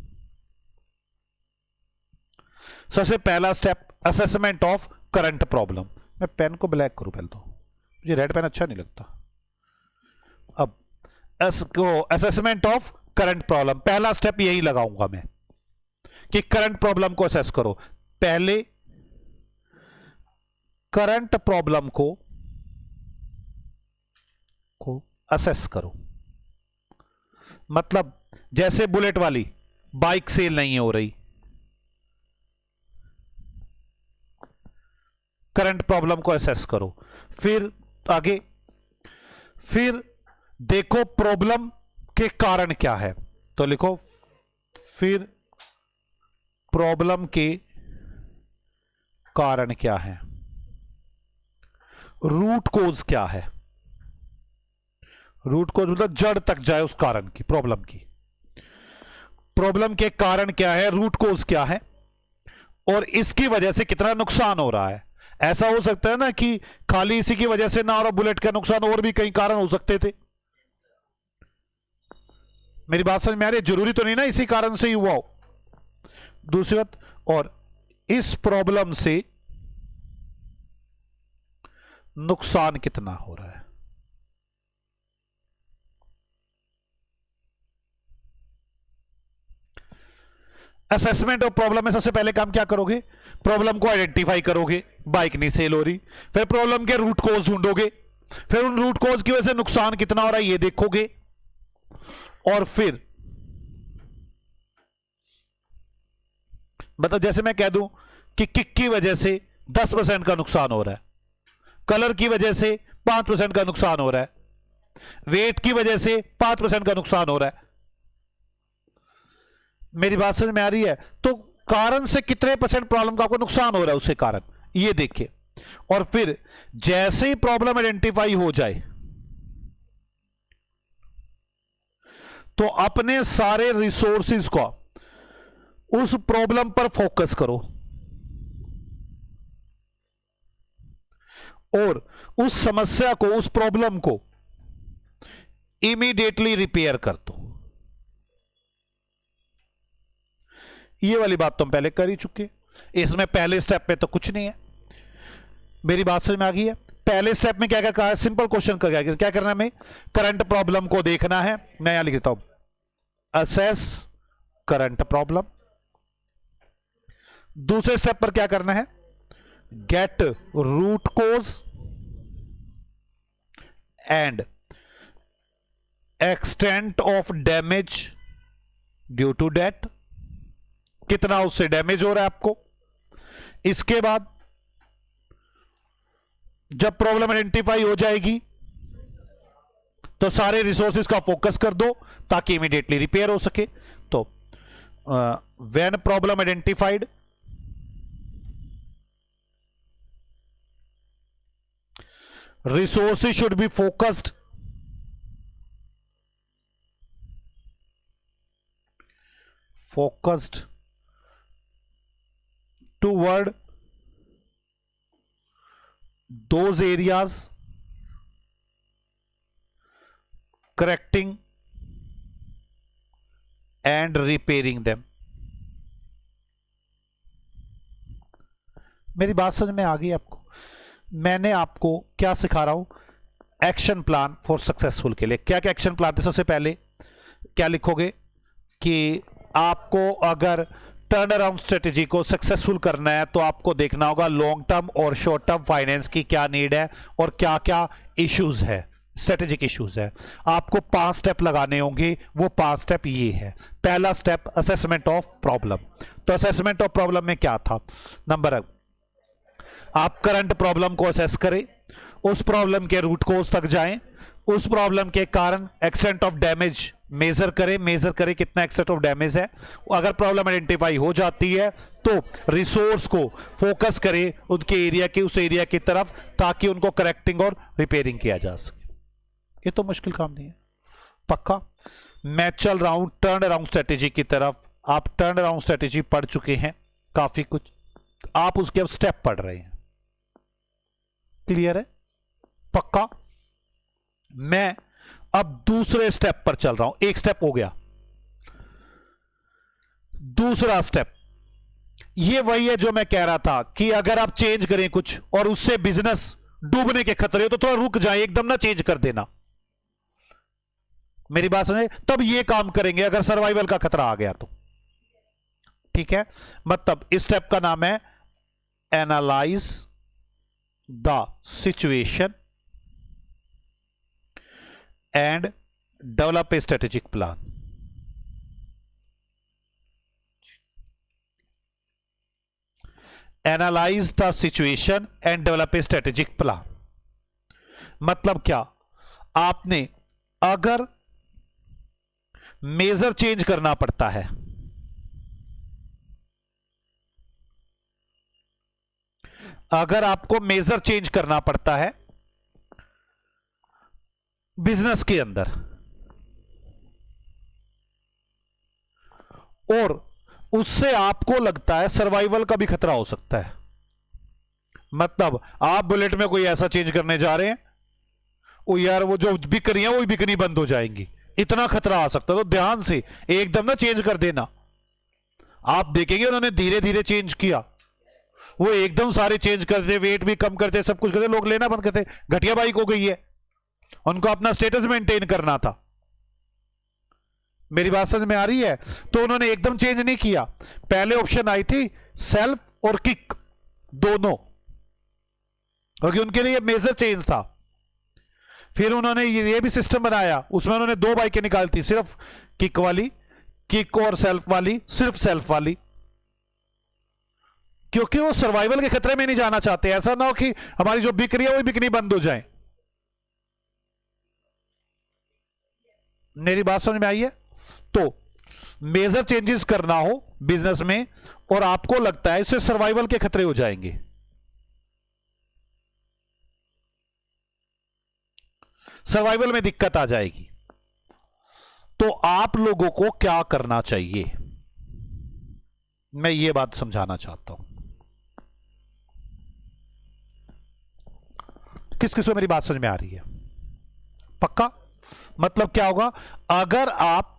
सबसे पहला step assessment of current problem. मैं पेन को ब्लैक करूं पहले तो, मुझे रेड पेन अच्छा नहीं लगता। अब असेसमेंट ऑफ करंट प्रॉब्लम, पहला स्टेप यही लगाऊंगा मैं कि करंट प्रॉब्लम को असेस करो। पहले करंट प्रॉब्लम को असेस करो, मतलब जैसे बुलेट वाली बाइक सेल नहीं हो रही, करंट प्रॉब्लम को असेस करो। फिर आगे, फिर देखो प्रॉब्लम के कारण क्या है, तो लिखो फिर प्रॉब्लम के कारण क्या है, रूट कोज क्या है। रूट कोज मतलब जड़ तक जाए उस कारण की, प्रॉब्लम की। प्रॉब्लम के कारण क्या है, रूट कोज क्या है, और इसकी वजह से कितना नुकसान हो रहा है। ऐसा हो सकता है ना कि खाली इसी की वजह से ना, और बुलेट का नुकसान और भी कई कारण हो सकते थे। मेरी बात समझ में आ रही है? जरूरी तो नहीं ना इसी कारण से ही हुआ हो। दूसरी बात, और इस प्रॉब्लम से नुकसान कितना हो रहा है। असेसमेंट ऑफ प्रॉब्लम में सबसे पहले काम क्या करोगे, प्रॉब्लम को आइडेंटिफाई करोगे, बाइक नहीं सेल हो रही। फिर प्रॉब्लम के रूट कोज ढूंढोगे, फिर उन रूट कोज की वजह से नुकसान कितना हो रहा है ये देखोगे, और फिर मतलब जैसे मैं कह दूं कि किक की वजह से 10% का नुकसान हो रहा है, कलर की वजह से 5% का नुकसान हो रहा है, वेट की वजह से 5% का नुकसान हो रहा है। मेरी बात समझ में आ रही है? तो कारण से कितने परसेंट प्रॉब्लम का आपको नुकसान हो रहा है उससे कारण ये देखिए, और फिर जैसे ही प्रॉब्लम आइडेंटिफाई हो जाए तो अपने सारे रिसोर्सेज को उस प्रॉब्लम पर फोकस करो और उस समस्या को, उस प्रॉब्लम को इमीडिएटली रिपेयर कर दो। ये वाली बात तो हम पहले कर ही चुके, इसमें पहले स्टेप में तो कुछ नहीं है। मेरी बात समझ में आ गई है? पहले स्टेप में क्या क्या कहा है, सिंपल क्वेश्चन कर गया, क्या करना है, हमें करंट प्रॉब्लम को देखना है। मैं यहां लिख देता हूं, असेस करंट प्रॉब्लम। दूसरे स्टेप पर क्या करना है, get root cause and extent of damage due to date, कितना उससे डैमेज हो रहा है आपको। इसके बाद जब प्रॉब्लम आइडेंटिफाई हो जाएगी तो सारे रिसोर्सेज का फोकस कर दो ताकि इमीडिएटली रिपेयर हो सके। तो when problem identified, resources should be focused toward those areas correcting and repairing them। मेरी बात समझ में आ गई आपको? मैंने आपको क्या सिखा रहा हूं, एक्शन प्लान फॉर सक्सेसफुल के लिए। क्या क्या एक्शन प्लान थे, सबसे पहले क्या लिखोगे कि आपको अगर टर्न अराउंड स्ट्रेटेजी को सक्सेसफुल करना है तो आपको देखना होगा लॉन्ग टर्म और शॉर्ट टर्म फाइनेंस की क्या नीड है और क्या क्या इश्यूज है, स्ट्रेटेजिक इश्यूज है। आपको 5 स्टेप लगाने होंगे, वो 5 स्टेप ये है। पहला स्टेप असेसमेंट ऑफ प्रॉब्लम। तो असेसमेंट ऑफ प्रॉब्लम में क्या था, नंबर आप करंट प्रॉब्लम को असेस करें, उस प्रॉब्लम के रूट कोज तक जाएं, उस प्रॉब्लम के कारण एक्सटेंट ऑफ डैमेज मेजर करें कितना एक्सटेंट ऑफ डैमेज है। अगर प्रॉब्लम आइडेंटिफाई हो जाती है तो रिसोर्स को फोकस करें उनके एरिया की, उस एरिया की तरफ, ताकि उनको करेक्टिंग और रिपेयरिंग किया जा सके। ये तो मुश्किल काम नहीं है, पक्का। मैं चल रहा हूं टर्न अराउंड स्ट्रेटेजी की तरफ। आप टर्न अराउंड स्ट्रेटेजी पढ़ चुके हैं काफी कुछ, आप उसके अब स्टेप पढ़ रहे हैं, क्लियर है, पक्का। मैं अब दूसरे स्टेप पर चल रहा हूं, एक स्टेप हो गया, दूसरा स्टेप ये वही है जो मैं कह रहा था कि अगर आप चेंज करें कुछ और उससे बिजनेस डूबने के खतरे हो तो थोड़ा रुक जाए, एकदम ना चेंज कर देना। मेरी बात समझे? तब ये काम करेंगे अगर सर्वाइवल का खतरा आ गया तो, ठीक है। मतलब इस स्टेप का नाम है analyse the situation and develop a strategic plan. Analyse the situation and develop a strategic plan मतलब क्या, आपने अगर मेजर चेंज करना पड़ता है, अगर आपको मेजर चेंज करना पड़ता है बिजनेस के अंदर और उससे आपको लगता है सर्वाइवल का भी खतरा हो सकता है, मतलब आप बुलेट में कोई ऐसा चेंज करने जा रहे हैं वो यार वो जो बिक रही है वो बिकनी बंद हो जाएंगी, इतना खतरा आ सकता है, तो ध्यान से एकदम ना चेंज कर देना। आप देखेंगे उन्होंने धीरे धीरे चेंज किया, वो एकदम सारे चेंज करते, वेट भी कम करते, सब कुछ करते, लोग लेना बंद करते, घटिया बाइक हो गई है, उनको अपना स्टेटस मेंटेन करना था। मेरी बात समझ में आ रही है? तो उन्होंने एकदम चेंज नहीं किया, पहले ऑप्शन आई थी सेल्फ और किक दोनों, क्योंकि उनके लिए मेजर चेंज था। फिर उन्होंने ये भी सिस्टम बनाया, उसमें उन्होंने दो बाइकें निकाली थी, सिर्फ किक वाली, किक और सेल्फ वाली, सिर्फ सेल्फ वाली, क्योंकि वो सर्वाइवल के खतरे में नहीं जाना चाहते, ऐसा ना हो कि हमारी जो बिक रही है वो बिकनी बंद हो जाए। मेरी बात समझ में आई है? तो मेजर चेंजेस करना हो बिजनेस में और आपको लगता है इससे सर्वाइवल के खतरे हो जाएंगे, सर्वाइवल में दिक्कत आ जाएगी, तो आप लोगों को क्या करना चाहिए, मैं ये बात समझाना चाहता हूं। किस किस को मेरी बात समझ में आ रही है? पक्का? मतलब क्या होगा, अगर आप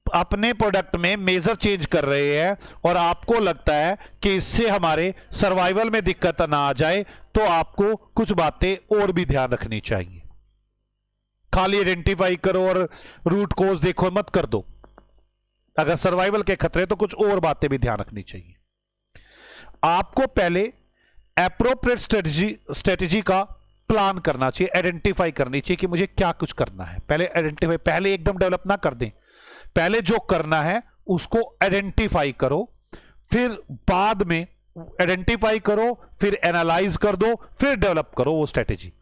अपने प्रोडक्ट में मेजर चेंज कर रहे हैं और आपको लगता है कि इससे हमारे सर्वाइवल में दिक्कत ना आ जाए, तो आपको कुछ बातें और भी ध्यान रखनी चाहिए। खाली आइडेंटिफाई करो और रूट कोज देखो मत कर दो, अगर सर्वाइवल के खतरे तो कुछ और बातें भी ध्यान रखनी चाहिए। आपको पहले एप्रोप्रिएट स्ट्रेटेजी का प्लान करना चाहिए, आइडेंटिफाई करनी चाहिए कि मुझे क्या कुछ करना है। पहले आइडेंटिफाई, पहले एकदम डेवलप ना कर दें, पहले जो करना है उसको आइडेंटिफाई करो, फिर बाद में आइडेंटिफाई करो, फिर एनालाइज कर दो, फिर डेवलप करो वो स्ट्रेटेजी।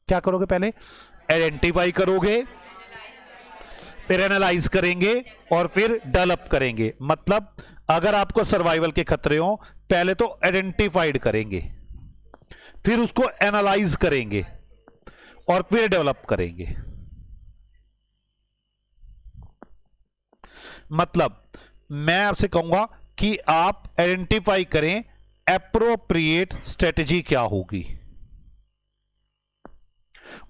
क्या करोगे? पहले आइडेंटिफाई करोगे, फिर एनालाइज करेंगे और फिर डेवलप करेंगे। मतलब अगर आपको सर्वाइवल के खतरे हो, पहले तो आइडेंटिफाइड करेंगे, फिर उसको एनालाइज करेंगे और फिर डेवलप करेंगे। मतलब मैं आपसे कहूंगा कि आप आइडेंटिफाई करें एप्रोप्रिएट स्ट्रेटेजी क्या होगी,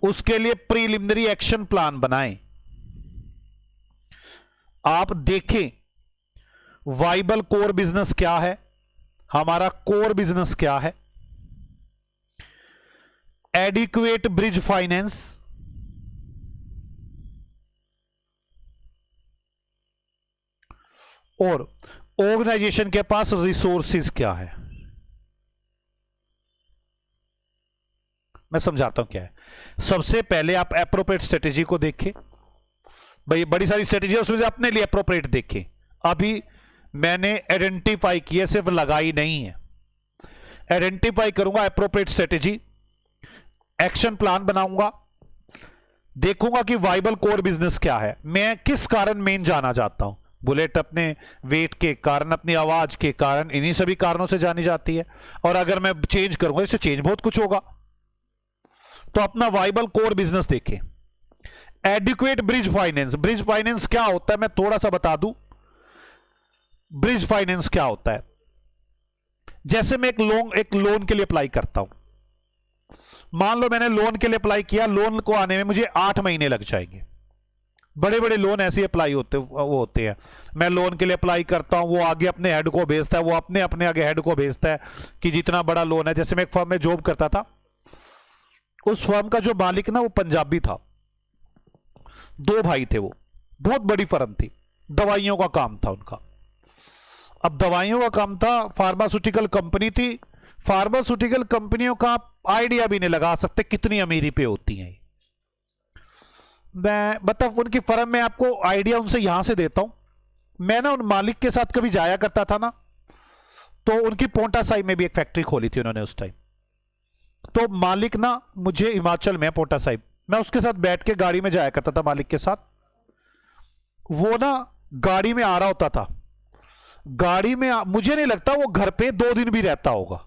उसके लिए प्रीलिमिनरी एक्शन प्लान बनाएं। आप देखें वाइबल कोर बिजनेस क्या है, हमारा कोर बिजनेस क्या है, एडिक्वेट ब्रिज फाइनेंस, और ऑर्गेनाइजेशन के पास रिसोर्सेज क्या है। मैं समझाता हूं क्या है। सबसे पहले आप एप्रोप्रिएट स्ट्रेटेजी को देखें, भाई बड़ी सारी स्ट्रेटेजी है, उसमें से अपने लिए एप्रोप्रिएट देखें। अभी मैंने आइडेंटिफाई किया, सिर्फ लगाई नहीं है, आइडेंटिफाई करूंगा एप्रोप्रिएट स्ट्रेटेजी, एक्शन प्लान बनाऊंगा, देखूंगा कि वाइबल कोर बिजनेस क्या है, मैं किस कारण मेन जाना चाहता हूं। बुलेट अपने वेट के कारण, अपनी आवाज के कारण, इन्हीं सभी कारणों से जानी जाती है, और अगर मैं चेंज करूंगा इससे चेंज बहुत कुछ होगा। तो अपना वाइबल कोर बिजनेस देखें। Adequate bridge finance, bridge finance क्या होता है मैं थोड़ा सा बता दूं। ब्रिज फाइनेंस क्या होता है, जैसे मैं एक लोन के लिए अप्लाई करता हूं, मान लो मैंने लोन के लिए अप्लाई किया, लोन को आने में मुझे 8 महीने लग जाएंगे। बड़े बड़े लोन ऐसे अप्लाई वो होते हैं, मैं लोन के लिए अप्लाई करता हूं, वो आगे अपने हेड को भेजता है, वो अपने आगे हेड को भेजता है कि जितना बड़ा लोन है। जैसे मैं एक फर्म में जॉब करता था, उस फर्म का जो मालिक ना वो पंजाबी था, 2 भाई थे, वो बहुत बड़ी फर्म थी, दवाइयों का काम था उनका। अब दवाइयों का काम था, फार्मास्यूटिकल कंपनी थी, फार्मास्यूटिकल कंपनियों का आप आइडिया भी नहीं लगा सकते कितनी अमीरी पे होती हैं। मैं मतलब उनकी फर्म में आपको आइडिया उनसे यहां से देता हूं। मैं ना उन मालिक के साथ कभी जाया करता था ना, तो उनकी पोंटा साहिब में भी एक फैक्ट्री खोली थी उन्होंने उस टाइम। तो मालिक ना मुझे हिमाचल में पोंटा साहिब, मैं उसके साथ बैठ के गाड़ी में जाया करता था मालिक के साथ। वो ना गाड़ी में आ रहा होता था, गाड़ी में मुझे नहीं लगता वो घर पे 2 दिन भी रहता होगा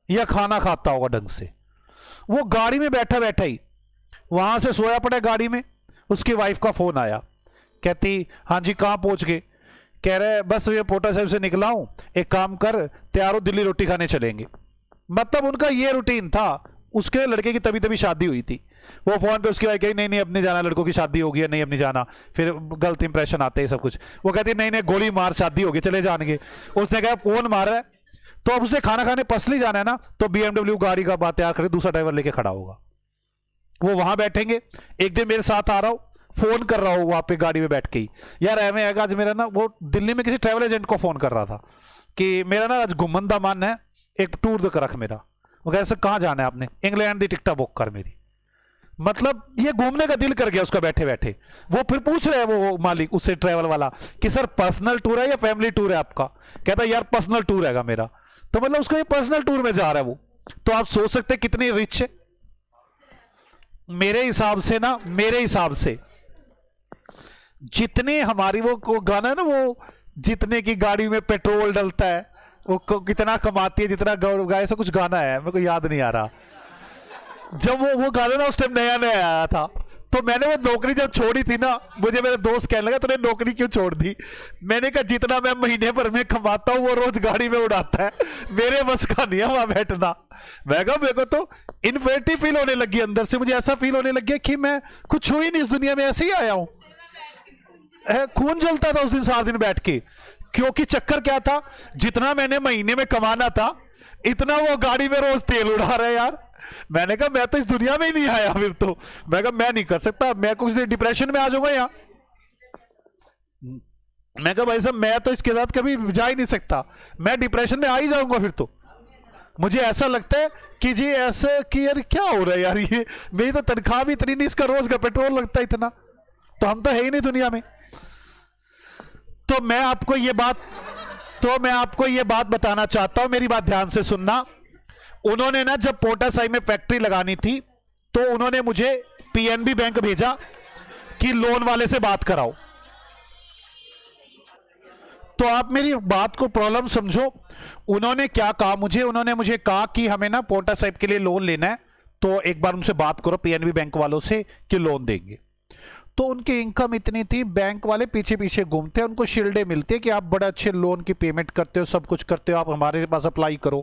या खाना खाता होगा ढंग से। वो गाड़ी में बैठा बैठा ही वहां से सोया पड़ा गाड़ी में, उसकी वाइफ का फोन आया, कहती हाँ जी कहाँ पहुंच गए? कह रहे बस ये पोटा साहिब से निकला हूं, एक काम कर तैयार हो दिल्ली रोटी खाने चलेंगे। मतलब उनका ये रूटीन था। उसके लड़के की तभी तभी शादी हुई थी, वो फोन पे उसकी वाइफ कही नहीं नहीं अब नहीं जाना, लड़कों की शादी होगी है, नहीं अब नहीं जाना, फिर गलत इंप्रेशन आते हैं सब कुछ। वो कहती नहीं नहीं गोली मार शादी होगी चले जाएंगे। उसने कहा कौन मार रहा है? तो अब उसने खाना खाने पसली जाना है ना, तो BMW गाड़ी का बात तैयार करके दूसरा ड्राइवर लेके खड़ा होगा, वो वहां बैठेंगे। एक दिन मेरे साथ आ रहा हूं, फोन कर रहा हूं वहां पे गाड़ी में बैठ के ही, यार एवं है आज मेरा ना, वो दिल्ली में किसी ट्रैवल एजेंट को फोन कर रहा था कि मेरा ना आज घुमन दा मन है, एक टूर तो रख मेरा। वो कैसे कहाँ जाना है आपने? इंग्लैंड की टिकटा बुक कर मेरी। मतलब ये घूमने का दिल कर गया उसका बैठे बैठे। वो फिर पूछ रहे हैं वो मालिक उससे ट्रैवल वाला कि सर पर्सनल टूर है या फैमिली टूर है आपका? कहता है यार पर्सनल टूर है मेरा। तो मतलब उसको ये पर्सनल टूर में जा रहा है वो। तो आप सोच सकते कितनी रिच है। मेरे हिसाब से ना, मेरे हिसाब से जितने हमारी वो गाना है ना, वो जितने की गाड़ी में पेट्रोल डलता है वो कितना कमाती है जितना गाय, ऐसा कुछ गाना है, मेरे को याद नहीं आ रहा। जब वो गाना ना उस टाइम नया नया आया था, तो मैंने वो नौकरी जब छोड़ी थी ना, मुझे मेरे दोस्त कहने लगा तूने नौकरी क्यों छोड़ दी? मैंने कहा जितना मैं महीने भर में कमाता हूं वो रोज गाड़ी में उड़ाता है, मेरे बस का नहीं है वहां बैठना। मैं कहा मेरे को तो इन्फिनिटी फील होने लगी अंदर से, मुझे ऐसा फील होने लग गया कि मैं कुछ हुई नहीं इस दुनिया में, ऐसे ही आया हूं। खून जलता था उस दिन 7 दिन बैठ के, क्योंकि चक्कर क्या था, जितना मैंने महीने में कमाना था इतना वो गाड़ी में रोज तेल उड़ा रहा है यार। मैंने कहा मैं तो इस दुनिया में ही नहीं आया फिर तो। मैं कहा मैं नहीं कर सकता, मैं कुछ देर डिप्रेशन में आ जाऊंगा यहाँ। मैं कहा भाई साहब मैं तो इसके साथ कभी जा ही नहीं सकता, मैं डिप्रेशन में आ ही जाऊंगा फिर तो। मुझे ऐसा लगता है कि जी ऐसे कि यार क्या हो रहा है यार, ये मेरी तो तनख्वाह भी इतनी नहीं, इसका रोज का पेट्रोल लगता है इतना, तो हम तो है ही नहीं दुनिया में। तो मैं आपको ये बात बताना चाहता हूं, मेरी बात ध्यान से सुनना। उन्होंने ना जब पोटा साहिब में फैक्ट्री लगानी थी तो उन्होंने मुझे PNB बैंक भेजा कि लोन वाले से बात कराओ। तो आप मेरी बात को प्रॉब्लम समझो। उन्होंने क्या कहा मुझे, उन्होंने मुझे कहा कि हमें ना पोटा साहिब के लिए लोन लेना है, तो एक बार उनसे बात करो PNB बैंक वालों से कि लोन देंगे। तो उनकी इनकम इतनी थी, बैंक वाले पीछे पीछे घूमते हैं, उनको शील्डें मिलती है कि आप बड़े अच्छे लोन की पेमेंट करते हो, सब कुछ करते हो, आप हमारे पास अप्लाई करो।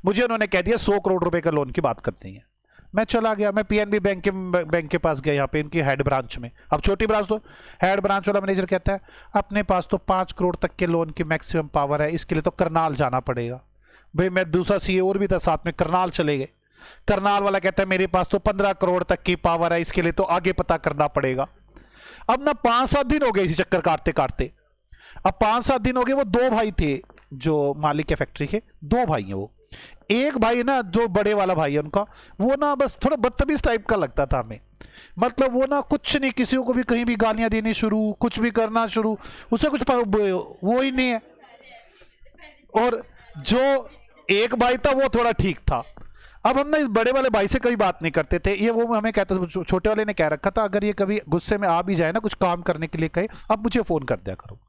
मुझे उन्होंने कह दिया 100 करोड़ रुपए का लोन की बात करते हैं। मैं चला गया, मैं PNB बैंक के पास गया, यहाँ पे इनकी हेड ब्रांच में। अब छोटी ब्रांच, तो हेड ब्रांच वाला मैनेजर कहता है अपने पास तो 5 करोड़ तक के लोन की मैक्सिमम पावर है, इसके लिए तो करनाल जाना पड़ेगा। भाई मैं दूसरा CA और भी था साथ में, करनाल चले गए। करनाल वाला कहता है मेरे पास तो 15 करोड़ तक की पावर है, इसके लिए तो आगे पता करना पड़ेगा। अब ना 5-7 दिन हो गए इसी चक्कर काटते काटते। अब 5-7 दिन हो गए। वो 2 भाई थे जो मालिक के फैक्ट्री के, 2 भाई हैं वो। एक भाई ना जो बड़े वाला भाई है उनका, वो ना बस थोड़ा बदतमीज टाइप का लगता था हमें। मतलब वो ना कुछ नहीं, किसी को भी कहीं भी गालियां देनी शुरू, कुछ भी करना शुरू, उसे कुछ वो ही नहीं है। और जो एक भाई था वो थोड़ा ठीक था। अब हम ना इस बड़े वाले भाई से कभी बात नहीं करते थे, ये वो हमें कहता था, छोटे वाले ने कह रखा था अगर ये कभी गुस्से में आ भी जाए ना, कुछ काम करने के लिए कहे, अब मुझे फोन कर दिया करो।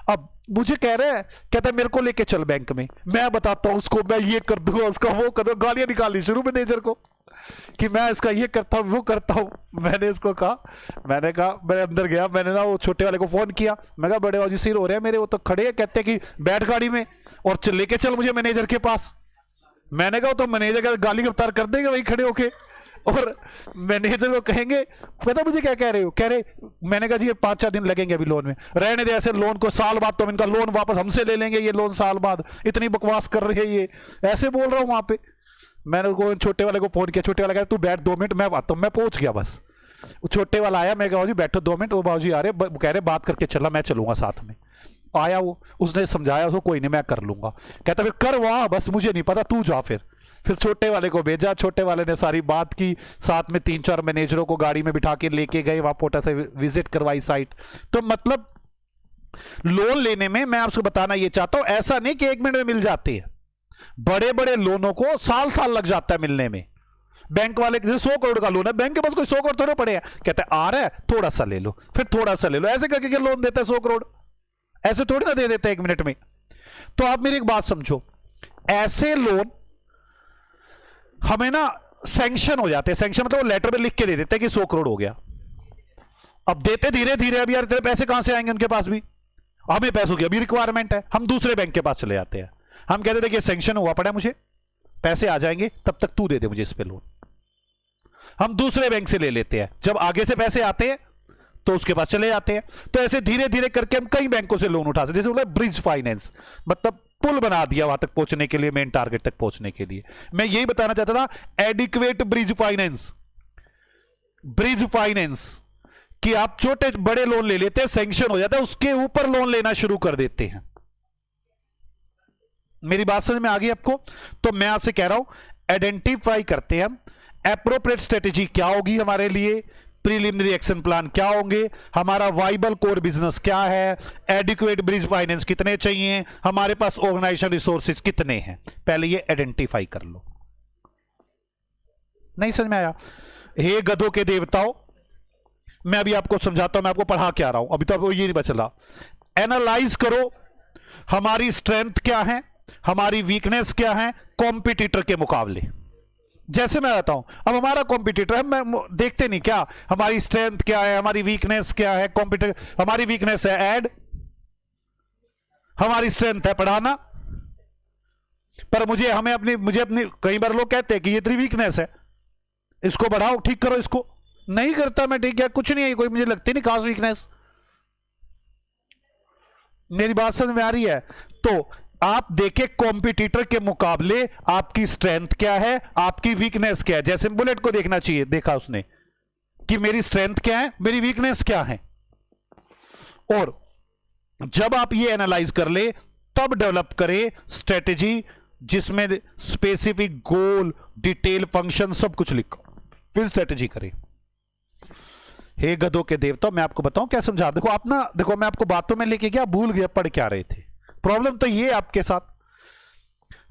अब मुझे कह रहे हैं, कहता है मेरे को लेके चल बैंक में, मैं बताता हूं उसको, मैं ये कर दूंगा, उसका वो कर दूंगा, गालियां निकाली शुरू मैनेजर को कि मैं इसका ये करता हूं वो करता हूं। मैंने इसको कहा, मैंने अंदर गया, मैंने ना वो छोटे वाले को फोन किया, मैं कहा बड़े बाबू सिर हो रहे हैं मेरे, वो तो खड़े हैं, कहते हैं कि बैठ गाड़ी में और लेके चल मुझे मैनेजर के पास। मैंने कहा तो मैनेजर का गाली गिरफ्तार कर देंगे वहीं खड़े होके, और मैनेजर को कहेंगे पता मुझे क्या कह रहे हो, कह रहे मैंने कहा जी ये 5-4 दिन लगेंगे अभी लोन में, रहने दे ऐसे, लोन को साल बाद तो हम इनका लोन वापस हमसे ले लेंगे, ये लोन साल बाद, इतनी बकवास कर रही है ये, ऐसे बोल रहा हूँ वहां पे। मैंने उसको छोटे वाले को फोन किया, छोटे वाला कहा तू बैठ 2 मिनट मैं आता हूँ। मैं पहुंच गया बस, छोटे वाला आया, मैं कहा जी बैठो 2 मिनट, वो बाबूजी आ रहे, कह रहे बात करके चला, मैं चलूंगा साथ में। आया वो, उसने समझाया उसको, कोई नहीं मैं कर लूंगा। कहता फिर कर वहां, बस मुझे नहीं पता, तू जा। फिर छोटे वाले को भेजा, छोटे वाले ने सारी बात की, साथ में 3-4 मैनेजरों को गाड़ी में बिठा के लेके गए, वहां पोटा से विजिट करवाई साइट। तो मतलब लोन लेने में मैं आपको बताना ये चाहता हूं, ऐसा नहीं कि 1 मिनट में मिल जाती है, बड़े बड़े लोनों को साल साल लग जाता है मिलने में। बैंक वाले 100 करोड़ का लोन है, बैंक के पास कोई 100 करोड़ थोड़ा पड़े हैं, कहते हैं आ रहा है थोड़ा सा ले लो, फिर थोड़ा सा ले लो, ऐसे करके लोन देता है 100 करोड़, ऐसे थोड़ी ना दे देते 1 मिनट में। तो आप मेरी एक बात समझो, ऐसे लोन हमें ना सैंक्शन हो जाते हैं, सैंक्शन मतलब वो लेटर में लिख के दे देते हैं कि 100 करोड़ हो गया। अब देते धीरे धीरे, अब यार तेरे पैसे कहां से आएंगे उनके पास भी, हमें पैसों की अभी रिक्वायरमेंट है, हम दूसरे बैंक के पास चले जाते हैं, हम कहते थे कि सैंक्शन हुआ पड़ा है, मुझे पैसे आ जाएंगे, तब तक तू दे दे मुझे इस पे लोन। हम दूसरे बैंक से ले लेते हैं, जब आगे से पैसे आते हैं तो उसके पास चले जाते हैं। तो ऐसे धीरे धीरे करके हम कई बैंकों से लोन उठा सकते, जैसे बोला ब्रिज फाइनेंस, मतलब पुल बना दिया वहां तक पहुंचने के लिए, मेन टारगेट तक पहुंचने के लिए। मैं यही बताना चाहता था, adequate bridge finance, bridge finance कि आप छोटे बड़े लोन ले लेते हैं, सैंक्शन हो जाता है, उसके ऊपर लोन लेना शुरू कर देते हैं। मेरी बात समझ में आ गई आपको? तो मैं आपसे कह रहा हूं, आइडेंटिफाई करते हैं हम एप्रोप्रिएट स्ट्रेटेजी क्या होगी हमारे लिए, प्रीलिमिनरी एक्शन प्लान क्या होंगे, हमारा वाइबल कोर बिजनेस क्या है, एडिक्वेट ब्रिज फाइनेंस कितने चाहिए, हमारे पास ऑर्गेनाइजेशन रिसोर्सेज कितने हैं, पहले ये आइडेंटिफाई कर लो। नहीं समझ में आया? हे गधों के देवताओं, मैं अभी आपको समझाता हूं, मैं आपको पढ़ा क्या रहा हूं, अभी तो आपको ये नहीं बचला। एनालाइज करो हमारी स्ट्रेंथ क्या है, हमारी वीकनेस क्या है कॉम्पिटिटर के मुकाबले। जैसे मैं बताता हूं, अब हमारा कॉम्पिटिटर है, मैं देखते नहीं क्या हमारी स्ट्रेंथ क्या है, हमारी वीकनेस क्या है। कॉम्पिटिटर, हमारी वीकनेस है ऐड, हमारी स्ट्रेंथ है पढ़ाना, पर मुझे अपनी कई बार लोग कहते हैं कि ये तेरी वीकनेस है, इसको बढ़ाओ, ठीक करो इसको, नहीं करता मैं, ठीक है कुछ नहीं है, कोई मुझे लगती नहीं खास वीकनेस। मेरी बात समझ में आ रही है? तो आप देखें कॉम्पिटिटर के मुकाबले आपकी स्ट्रेंथ क्या है, आपकी वीकनेस क्या है। जैसे बुलेट को देखना चाहिए, देखा उसने कि मेरी स्ट्रेंथ क्या है, मेरी वीकनेस क्या है, और जब आप ये एनालाइज कर ले तब डेवलप करें स्ट्रेटेजी जिसमें स्पेसिफिक गोल, डिटेल, फंक्शन सब कुछ लिखो, फिर स्ट्रेटेजी करें। हे गधों के देवता, मैं आपको बताऊं क्या समझा, देखो आप ना, देखो मैं आपको बातों में लेके क्या भूल गया, पढ़ क्या रहे थे। प्रॉब्लम तो ये आपके साथ,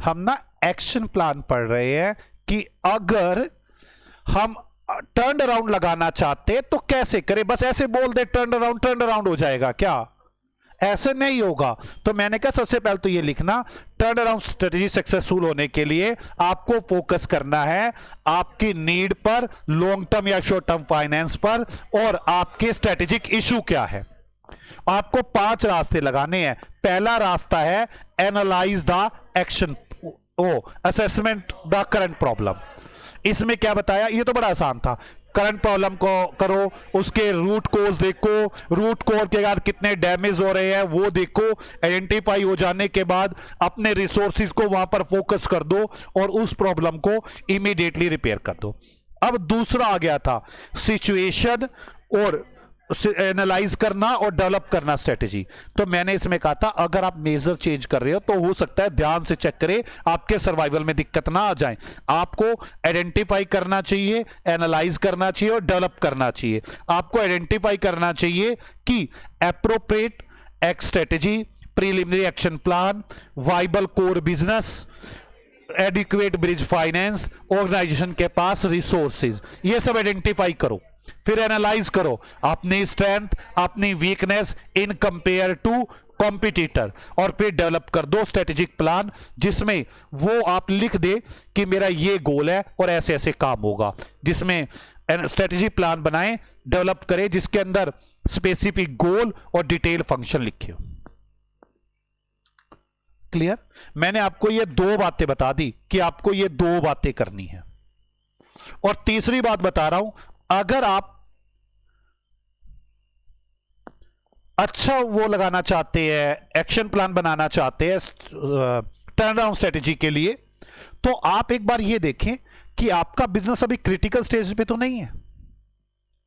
हम ना एक्शन प्लान पढ़ रहे हैं कि अगर हम टर्न अराउंड लगाना चाहते तो कैसे करें, बस ऐसे बोल दे टर्न अराउंड हो जाएगा क्या, ऐसे नहीं होगा। तो मैंने कहा सबसे पहले तो ये लिखना, टर्न अराउंड स्ट्रेटेजी सक्सेसफुल होने के लिए आपको फोकस करना है आपकी नीड पर, लॉन्ग टर्म या शॉर्ट टर्म फाइनेंस पर, और आपके स्ट्रेटेजिक इशू क्या है। आपको 5 रास्ते लगाने हैं। पहला रास्ता है analyse the action, assessment the current problem. इसमें क्या बताया, ये तो बड़ा आसान था, करंट प्रॉब्लम को करो, उसके रूट कोज देखो, रूट कोज के बाद कितने डैमेज हो रहे हैं वो देखो, आइडेंटिफाई हो जाने के बाद अपने रिसोर्सेज को वहां पर फोकस कर दो और उस प्रॉब्लम को इमीडिएटली रिपेयर कर दो। अब दूसरा आ गया था सिचुएशन और एनालाइज करना और डेवलप करना स्ट्रेटेजी। तो मैंने इसमें कहा था अगर आप मेजर चेंज कर रहे हो तो हो सकता है ध्यान से चेक करें आपके सर्वाइवल में दिक्कत ना आ जाए। आपको आइडेंटिफाई करना चाहिए, एनालाइज करना चाहिए और डेवलप करना चाहिए। आपको आइडेंटिफाई करना चाहिए कि appropriate act strategy, preliminary action plan, viable core business, adequate bridge finance, organisation के पास रिसोर्सेज, ये सब आइडेंटिफाई करो। फिर एनालाइज करो अपनी स्ट्रेंथ, अपनी weakness in compare to competitor, और फिर डेवलप कर दो स्ट्रेटेजिक प्लान जिसमें वो आप लिख दे कि मेरा ये गोल है और ऐसे ऐसे काम होगा, जिसमें स्ट्रेटेजी प्लान बनाएं, डेवलप करें जिसके अंदर स्पेसिफिक गोल और डिटेल फंक्शन लिखे हो। क्लियर? मैंने आपको ये 2 बातें बता दी कि आपको ये 2 बातें करनी है। और तीसरी बात बता रहा हूं, अगर आप अच्छा वो लगाना चाहते हैं, एक्शन प्लान बनाना चाहते हैं टर्न अराउंड स्ट्रेटेजी के लिए, तो आप एक बार ये देखें कि आपका बिजनेस अभी क्रिटिकल स्टेज पे तो नहीं है।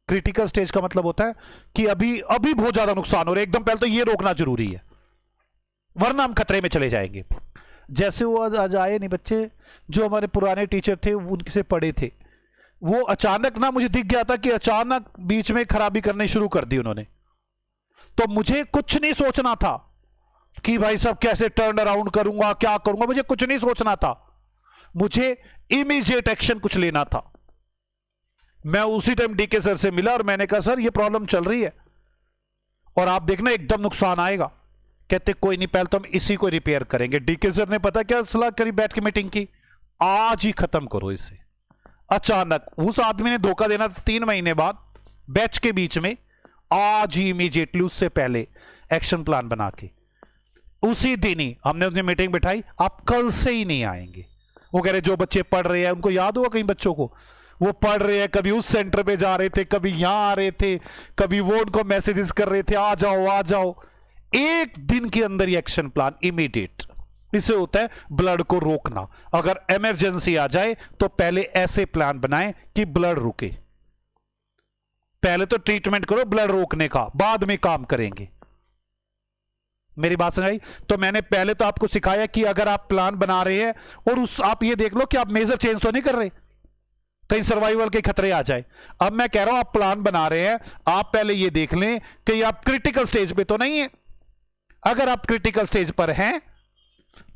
क्रिटिकल स्टेज का मतलब होता है कि अभी बहुत ज्यादा नुकसान हो रहा है, एकदम पहले तो ये रोकना जरूरी है वरना हम खतरे में चले जाएंगे। जैसे वो आज आए नहीं बच्चे, जो हमारे पुराने टीचर थे उनसे पढ़े थे, वो अचानक ना मुझे दिख गया था कि अचानक बीच में खराबी करनी शुरू कर दी उन्होंने। तो मुझे कुछ नहीं सोचना था कि भाई साहब कैसे टर्न अराउंड करूंगा, क्या करूंगा, मुझे कुछ नहीं सोचना था, मुझे इमीडिएट एक्शन कुछ लेना था। मैं उसी टाइम डीके सर से मिला और मैंने कहा सर ये प्रॉब्लम चल रही है और आप देखना एकदम नुकसान आएगा। कहते कोई नहीं, पहले तो हम इसी को रिपेयर करेंगे। डीके सर ने पता क्या सलाह करी, बैठ के मीटिंग की, आज ही खत्म करो इसे। अचानक उस आदमी ने धोखा देना 3 महीने बाद बैच के बीच में, आज ही इमीडिएटली उससे पहले एक्शन प्लान बना के उसी दिन ही हमने उनकी मीटिंग बिठाई। आप कल से ही नहीं आएंगे। वो कह रहे जो बच्चे पढ़ रहे हैं, उनको याद होगा कई बच्चों को, वो पढ़ रहे हैं, कभी उस सेंटर पे जा रहे थे, कभी यहां आ रहे थे, कभी वो उनको मैसेजेस कर रहे थे आ जाओ आ जाओ। एक दिन के अंदर ही एक्शन प्लान इमीडिएट। इससे होता है ब्लड को रोकना। अगर इमरजेंसी आ जाए तो पहले ऐसे प्लान बनाएं कि ब्लड रुके। पहले तो ट्रीटमेंट करो ब्लड रोकने का, बाद में काम करेंगे। मेरी बात समझ आई? तो मैंने पहले तो आपको सिखाया कि अगर आप प्लान बना रहे हैं और आप ये देख लो कि आप मेजर चेंज तो नहीं कर रहे, कहीं सर्वाइवल के खतरे आ जाए। अब मैं कह रहा हूं आप प्लान बना रहे हैं, आप पहले ये देख लें कि आप क्रिटिकल स्टेज पे तो नहीं है। अगर आप क्रिटिकल स्टेज पर हैं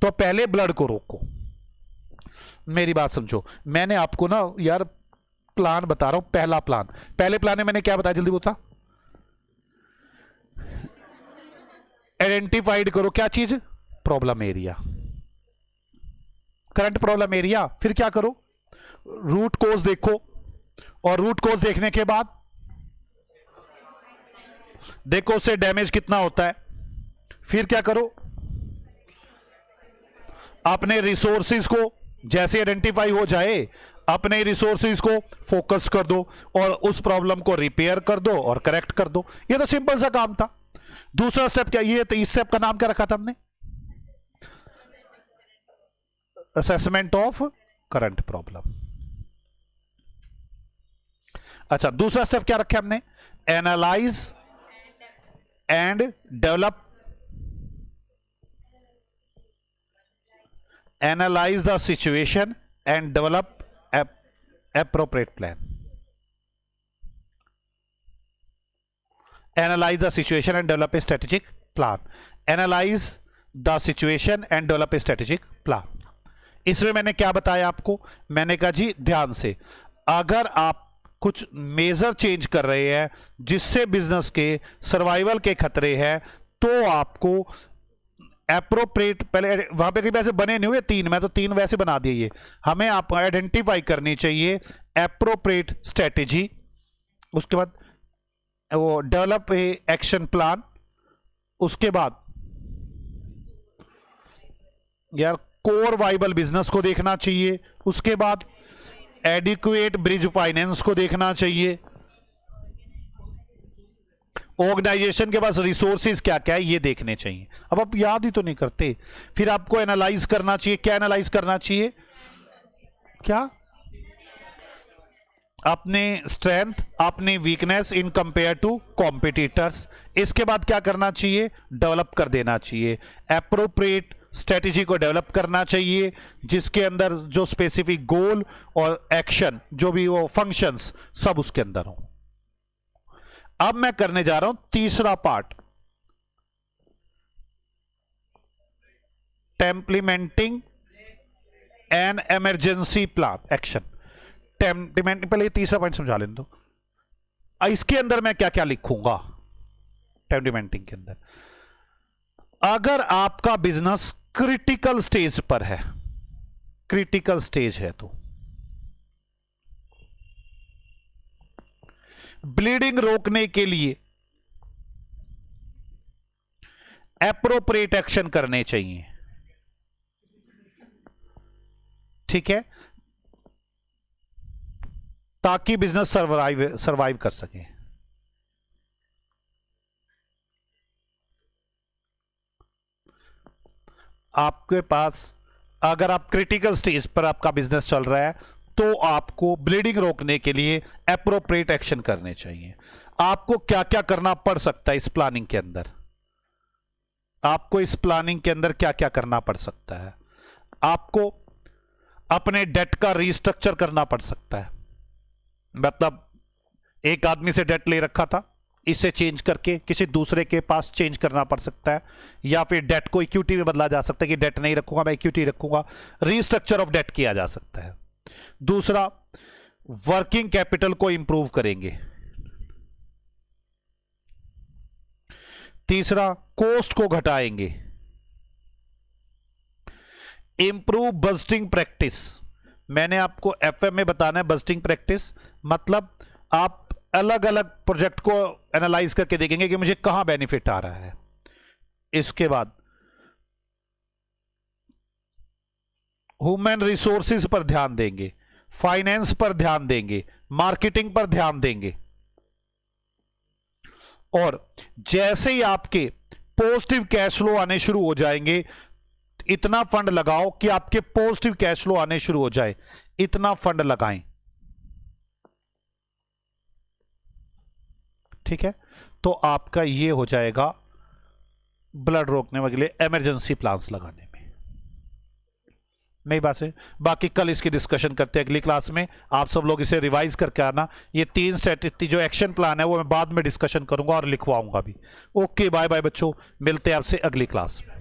तो पहले ब्लड को रोको। मेरी बात समझो, मैंने आपको ना यार प्लान बता रहा हूं। पहला प्लान, पहले प्लान में मैंने क्या बताया, जल्दी बता। आइडेंटिफाइड करो क्या चीज, problem area, current problem area. फिर क्या करो, रूट कोज देखो, और रूट कोज देखने के बाद देखो उससे डैमेज कितना होता है। फिर क्या करो, अपने रिसोर्सेज को जैसे आइडेंटिफाई हो जाए, अपने रिसोर्सेज को फोकस कर दो और उस प्रॉब्लम को रिपेयर कर दो और करेक्ट कर दो। ये तो सिंपल सा काम था। दूसरा स्टेप क्या, ये तो इस स्टेप का नाम क्या रखा था हमने, असेसमेंट ऑफ करंट प्रॉब्लम। अच्छा, दूसरा स्टेप क्या रखा हमने, analyse and develop, analyse the situation and develop appropriate plan. Analyze the situation and develop a strategic plan. Analyze the situation and develop a strategic plan. इसमें मैंने क्या बताया आपको, मैंने कहा जी ध्यान से, अगर आप कुछ मेजर चेंज कर रहे हैं जिससे बिजनेस के सर्वाइवल के खतरे हैं, तो आपको एप्रोप्रिएट, पहले वहां पे कहीं वैसे बने नहीं हुए 3, मैं तो 3 वैसे बना दिए। ये हमें आप आइडेंटिफाई करनी चाहिए एप्रोप्रिएट स्ट्रेटेजी, उसके बाद वो डेवलप ए एक्शन प्लान, उसके बाद यार कोर वाइबल बिजनेस को देखना चाहिए, उसके बाद एडिक्वेट ब्रिज फाइनेंस को देखना चाहिए, ऑर्गेनाइजेशन के पास रिसोर्सेज क्या क्या है ये देखने चाहिए। अब आप याद ही तो नहीं करते। फिर आपको एनालाइज करना चाहिए, क्या एनालाइज करना चाहिए, क्या, अपने स्ट्रेंथ, अपनी weakness in compare to competitors. इसके बाद क्या करना चाहिए, डेवलप कर देना चाहिए, एप्रोप्रिएट स्ट्रेटेजी को डेवलप करना चाहिए, जिसके अंदर जो स्पेसिफिक गोल और एक्शन जो भी वो फंक्शंस सब उसके अंदर हो। अब मैं करने जा रहा हूं तीसरा part, implementing an emergency plan action. Implementing, पहले तीसरा पॉइंट समझा लेने दो। इसके अंदर मैं क्या क्या लिखूंगा टेम्प्लीमेंटिंग के अंदर, अगर आपका बिजनेस क्रिटिकल स्टेज पर है, क्रिटिकल स्टेज है, तो ब्लीडिंग रोकने के लिए एप्रोप्रिएट एक्शन करने चाहिए। ठीक है, ताकि बिजनेस सरवाइव कर सके। आपके पास अगर आप क्रिटिकल स्टेज पर आपका बिजनेस चल रहा है, तो आपको ब्लीडिंग रोकने के लिए एप्रोप्रिएट एक्शन करने चाहिए। आपको क्या क्या करना पड़ सकता है इस प्लानिंग के अंदर, आपको इस प्लानिंग के अंदर क्या क्या करना पड़ सकता है, आपको अपने डेट का रीस्ट्रक्चर करना पड़ सकता है। मतलब एक आदमी से डेट ले रखा था, इसे चेंज करके किसी दूसरे के पास चेंज करना पड़ सकता है, या फिर डेट को इक्विटी में बदला जा सकता है कि डेट नहीं रखूंगा मैं इक्विटी रखूंगा, रीस्ट्रक्चर ऑफ डेट किया जा सकता है। दूसरा, वर्किंग कैपिटल को इंप्रूव करेंगे। तीसरा, कॉस्ट को घटाएंगे। Improve budgeting practice. मैंने आपको एफएम में बताना है बजटिंग प्रैक्टिस मतलब आप अलग अलग प्रोजेक्ट को एनालाइज करके देखेंगे कि मुझे कहां बेनिफिट आ रहा है। इसके बाद ह्यूमन रिसोर्सेज पर ध्यान देंगे, फाइनेंस पर ध्यान देंगे, मार्केटिंग पर ध्यान देंगे। और जैसे ही आपके पॉजिटिव कैश फ्लो आने शुरू हो जाएंगे, इतना फंड लगाओ कि आपके पॉजिटिव कैश फ्लो आने शुरू हो जाए, इतना फंड लगाएं। ठीक है, तो आपका ये हो जाएगा ब्लड रोकने के लिए इमरजेंसी प्लान्स लगाने में। नई बात है, बाकी कल इसकी डिस्कशन करते हैं अगली क्लास में। आप सब लोग इसे रिवाइज करके आना। ये 3 स्ट्रेटेजी जो एक्शन प्लान है वो मैं बाद में डिस्कशन करूंगा और लिखवाऊंगा भी। ओके, बाय बाय बच्चों, मिलते हैं आपसे अगली क्लास में।